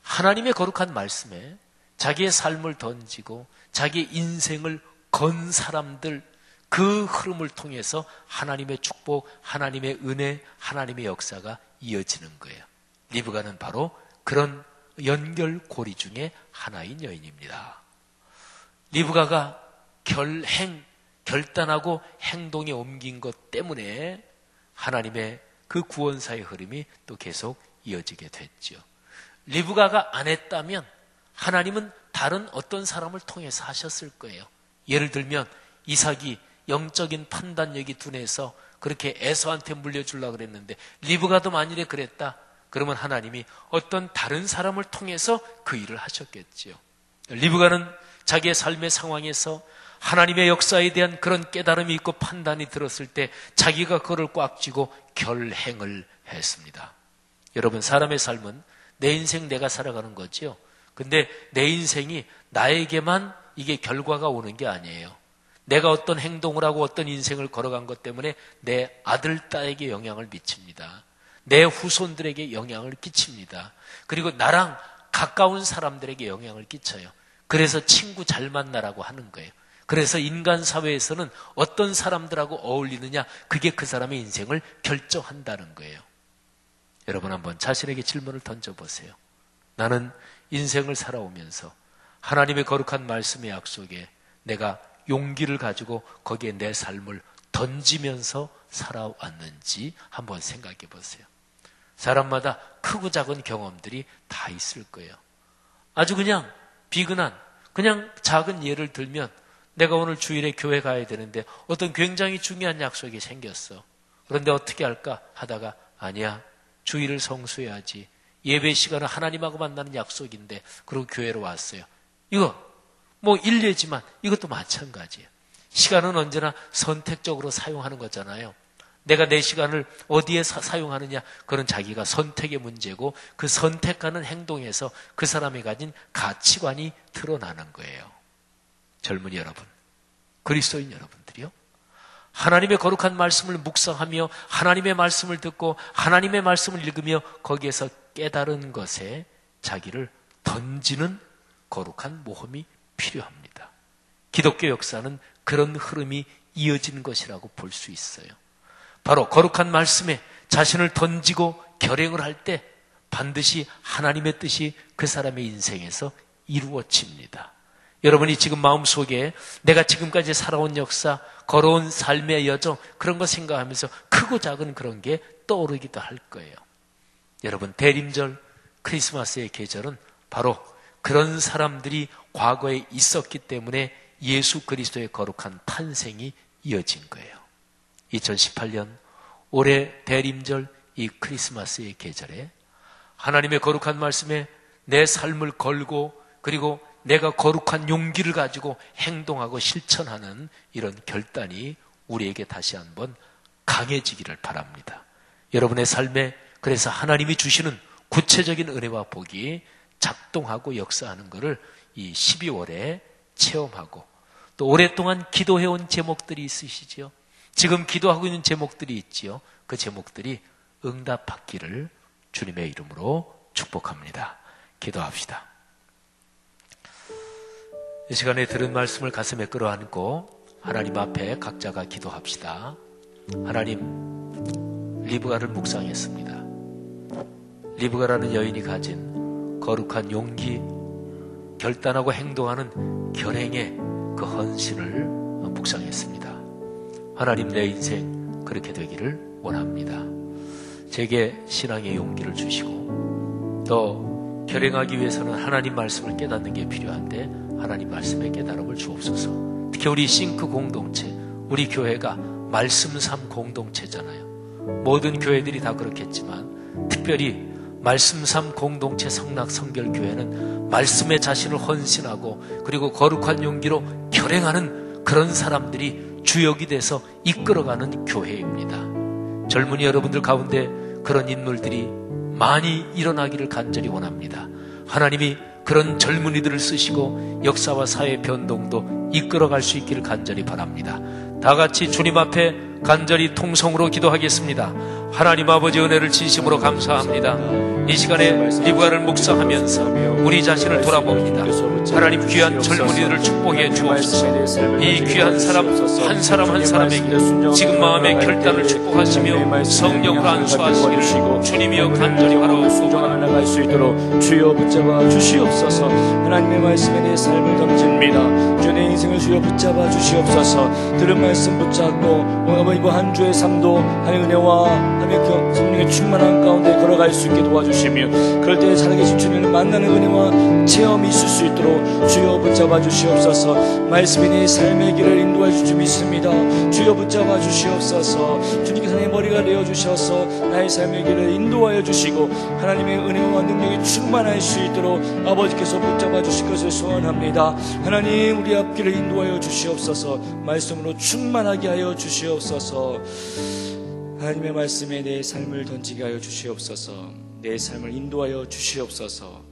하나님의 거룩한 말씀에 자기의 삶을 던지고 자기의 인생을 건 사람들, 그 흐름을 통해서 하나님의 축복, 하나님의 은혜, 하나님의 역사가 이어지는 거예요. 리브가는 바로 그런 연결고리 중에 하나인 여인입니다. 리브가가 결단하고 행동에 옮긴 것 때문에 하나님의 그 구원사의 흐름이 또 계속 이어지게 됐죠. 리브가가 안 했다면 하나님은 다른 어떤 사람을 통해서 하셨을 거예요. 예를 들면 이삭이 영적인 판단력이 둔해서 그렇게 에서한테 물려주려고 그랬는데 리브가도 만일에 그랬다 그러면 하나님이 어떤 다른 사람을 통해서 그 일을 하셨겠지요. 리브가는 자기의 삶의 상황에서 하나님의 역사에 대한 그런 깨달음이 있고 판단이 들었을 때 자기가 그걸 꽉 쥐고 결행을 했습니다. 여러분, 사람의 삶은 내 인생 내가 살아가는 거죠. 근데 내 인생이 나에게만 이게 결과가 오는 게 아니에요. 내가 어떤 행동을 하고 어떤 인생을 걸어간 것 때문에 내 아들, 딸에게 영향을 미칩니다. 내 후손들에게 영향을 끼칩니다. 그리고 나랑 가까운 사람들에게 영향을 끼쳐요. 그래서 친구 잘 만나라고 하는 거예요. 그래서 인간 사회에서는 어떤 사람들하고 어울리느냐, 그게 그 사람의 인생을 결정한다는 거예요. 여러분, 한번 자신에게 질문을 던져보세요. 나는 인생을 살아오면서 하나님의 거룩한 말씀의 약속에 내가 용기를 가지고 거기에 내 삶을 던지면서 살아왔는지 한번 생각해 보세요. 사람마다 크고 작은 경험들이 다 있을 거예요. 아주 그냥 비근한, 그냥 작은 예를 들면 내가 오늘 주일에 교회 가야 되는데 어떤 굉장히 중요한 약속이 생겼어. 그런데 어떻게 할까 하다가 아니야, 주일을 성수해야지. 예배 시간은 하나님하고 만나는 약속인데 그리고 교회로 왔어요. 이거 뭐 일례지만 이것도 마찬가지예요. 시간은 언제나 선택적으로 사용하는 거잖아요. 내가 내 시간을 어디에 사용하느냐, 그건 자기가 선택의 문제고 그 선택하는 행동에서 그 사람이 가진 가치관이 드러나는 거예요. 젊은이 여러분, 그리스도인 여러분들이요, 하나님의 거룩한 말씀을 묵상하며 하나님의 말씀을 듣고 하나님의 말씀을 읽으며 거기에서 깨달은 것에 자기를 던지는 거룩한 모험이 필요합니다. 기독교 역사는 그런 흐름이 이어지는 것이라고 볼 수 있어요. 바로 거룩한 말씀에 자신을 던지고 결행을 할 때 반드시 하나님의 뜻이 그 사람의 인생에서 이루어집니다. 여러분이 지금 마음속에 내가 지금까지 살아온 역사, 걸어온 삶의 여정, 그런 거 생각하면서 크고 작은 그런 게 떠오르기도 할 거예요. 여러분, 대림절, 크리스마스의 계절은 바로 그런 사람들이 과거에 있었기 때문에 예수 그리스도의 거룩한 탄생이 이어진 거예요. 2018년 올해 대림절 이 크리스마스의 계절에 하나님의 거룩한 말씀에 내 삶을 걸고 그리고 내가 거룩한 용기를 가지고 행동하고 실천하는 이런 결단이 우리에게 다시 한번 강해지기를 바랍니다. 여러분의 삶에 그래서 하나님이 주시는 구체적인 은혜와 복이 작동하고 역사하는 것을 이 12월에 체험하고 또 오랫동안 기도해온 제목들이 있으시지요. 지금 기도하고 있는 제목들이 있지요. 그 제목들이 응답받기를 주님의 이름으로 축복합니다. 기도합시다. 이 시간에 들은 말씀을 가슴에 끌어안고 하나님 앞에 각자가 기도합시다. 하나님, 리브가를 묵상했습니다. 리브가라는 여인이 가진 거룩한 용기, 결단하고 행동하는 결행의 그 헌신을 묵상했습니다. 하나님, 내 인생 그렇게 되기를 원합니다. 제게 신앙의 용기를 주시고 또 결행하기 위해서는 하나님 말씀을 깨닫는 게 필요한데 하나님 말씀의 깨달음을 주옵소서. 특히 우리 싱크 공동체, 우리 교회가 말씀 삼 공동체잖아요. 모든 교회들이 다 그렇겠지만 특별히 말씀 삼 공동체 성락 성결교회는 말씀에 자신을 헌신하고 그리고 거룩한 용기로 결행하는 그런 사람들이 주역이 돼서 이끌어가는 교회입니다. 젊은이 여러분들 가운데 그런 인물들이 많이 일어나기를 간절히 원합니다. 하나님이 그런 젊은이들을 쓰시고 역사와 사회 변동도 이끌어갈 수 있기를 간절히 바랍니다. 다 같이 주님 앞에 간절히 통성으로 기도하겠습니다. 하나님 아버지 은혜를 진심으로 감사합니다. 이 시간에 리브가를 묵상하면서 우리 자신을 돌아봅니다. 하나님 귀한 젊은이들을 축복해 주옵소서. 이 귀한 사람 한 사람 한 사람에게 지금 마음의 결단을 축복하시며 성령으로 안수하시기를 주님이여 간절히 바라옵소서. 나갈 수 있도록 주여 붙잡아 주시옵소서. 하나님의 말씀에 내 삶을 던집니다. 주의 인생을 주여 붙잡아 주시옵소서. 들은 말씀 붙잡고 이번 한 주의 삶도 하나님의 은혜와 하나님의 성령의 충만한 가운데 걸어갈 수 있게 도와주시며 그럴 때 살아계신 주님을 만나는 은혜와 체험이 있을 수 있도록 주여 붙잡아 주시옵소서. 말씀이 내 삶의 길을 인도할 줄 믿습니다. 주여 붙잡아 주시옵소서. 주님께서 내 머리가 되어주셔서 나의 삶의 길을 인도하여 주시고 하나님의 은혜와 능력이 충만할 수 있도록 아버지께서 붙잡아 주실 것을 소원합니다. 하나님 우리 앞길을 인도하여 주시옵소서. 말씀으로 충만하게 하여 주시옵소서. 하나님의 말씀에 내 삶을 던지게 하여 주시옵소서. 내 삶을 인도하여 주시옵소서.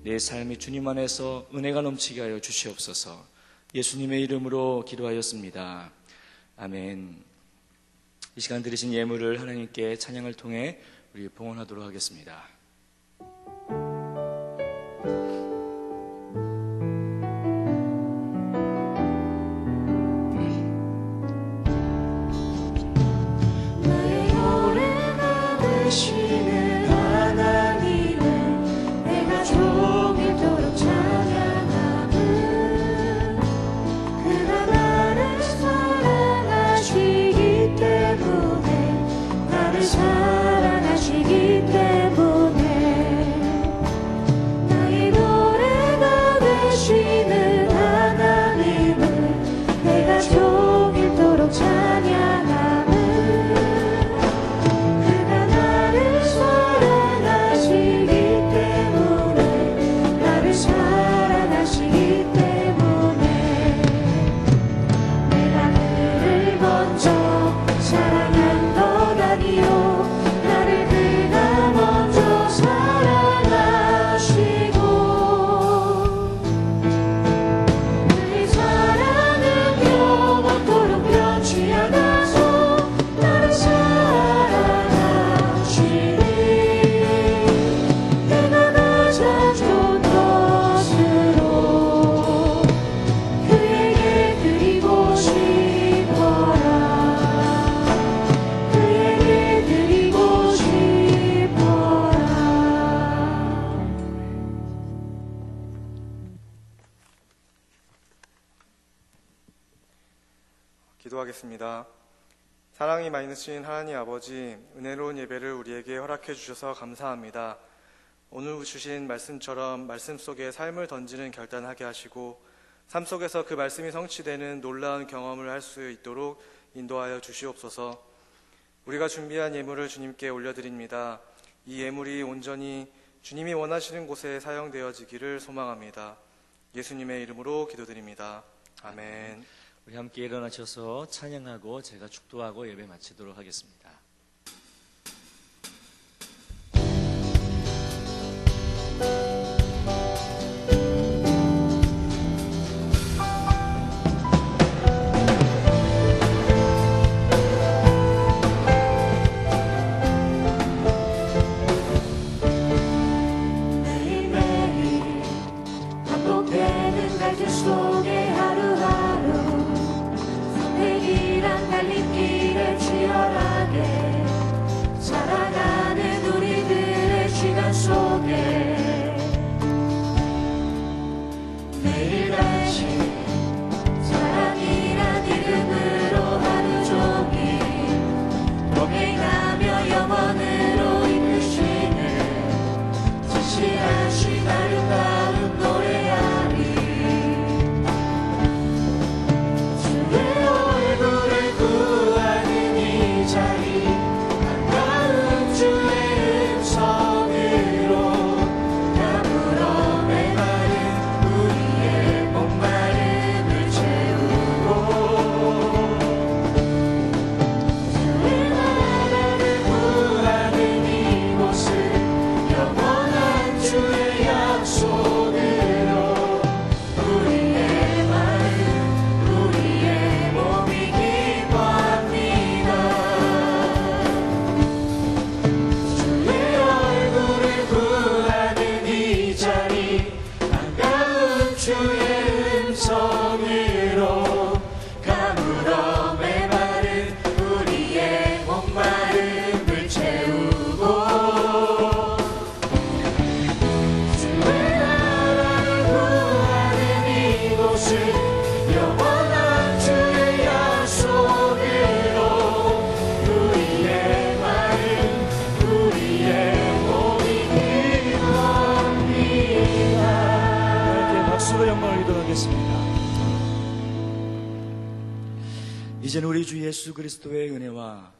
내 삶이 주님 안에서 은혜가 넘치게 하여 주시옵소서. 예수님의 이름으로 기도하였습니다. 아멘. 이 시간 드리신 예물을 하나님께 찬양을 통해 우리 봉헌하도록 하겠습니다. 사랑하시기 때문에 나의 노래가 되시는 하나님을 내가 종일토록 찬양하는 그가 나를 사랑하시기 때문에 나를 사랑하시기 때문에 내가 그를 먼저 사랑한 것 아니요 기도하겠습니다. 사랑이 많으신 하나님 아버지, 은혜로운 예배를 우리에게 허락해 주셔서 감사합니다. 오늘 주신 말씀처럼 말씀 속에 삶을 던지는 결단하게 하시고 삶 속에서 그 말씀이 성취되는 놀라운 경험을 할 수 있도록 인도하여 주시옵소서. 우리가 준비한 예물을 주님께 올려드립니다. 이 예물이 온전히 주님이 원하시는 곳에 사용되어지기를 소망합니다. 예수님의 이름으로 기도드립니다. 아멘. 우리 함께 일어나셔서 찬양하고 제가 축도하고 예배 마치도록 하겠습니다. 매일매일 반복되는 갈등 속에 하루하루 선택이란 갈림길에 치열하게 살아가는 우리들의 시간 속에 매일같이 사랑이란 이름으로 하루 종일 동행하며 영원으로 이끄시는 진실하신 아름다운 노래하리. 주의 얼굴을 구하는 이 자리, 반가운 주의 음성으로 이제는 우리 주 예수 그리스도의 은혜와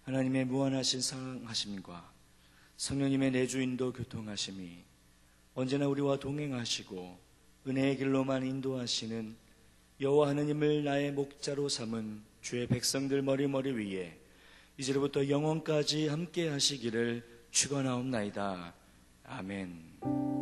하나님의 무한하신 사랑하심과 성령님의 내주인도 교통하심이 언제나 우리와 동행하시고 은혜의 길로만 인도하시는 여호와 하나님을 나의 목자로 삼은 주의 백성들 머리머리 위에 이제로부터 영원까지 함께 하시기를 축원하옵나이다. 아멘.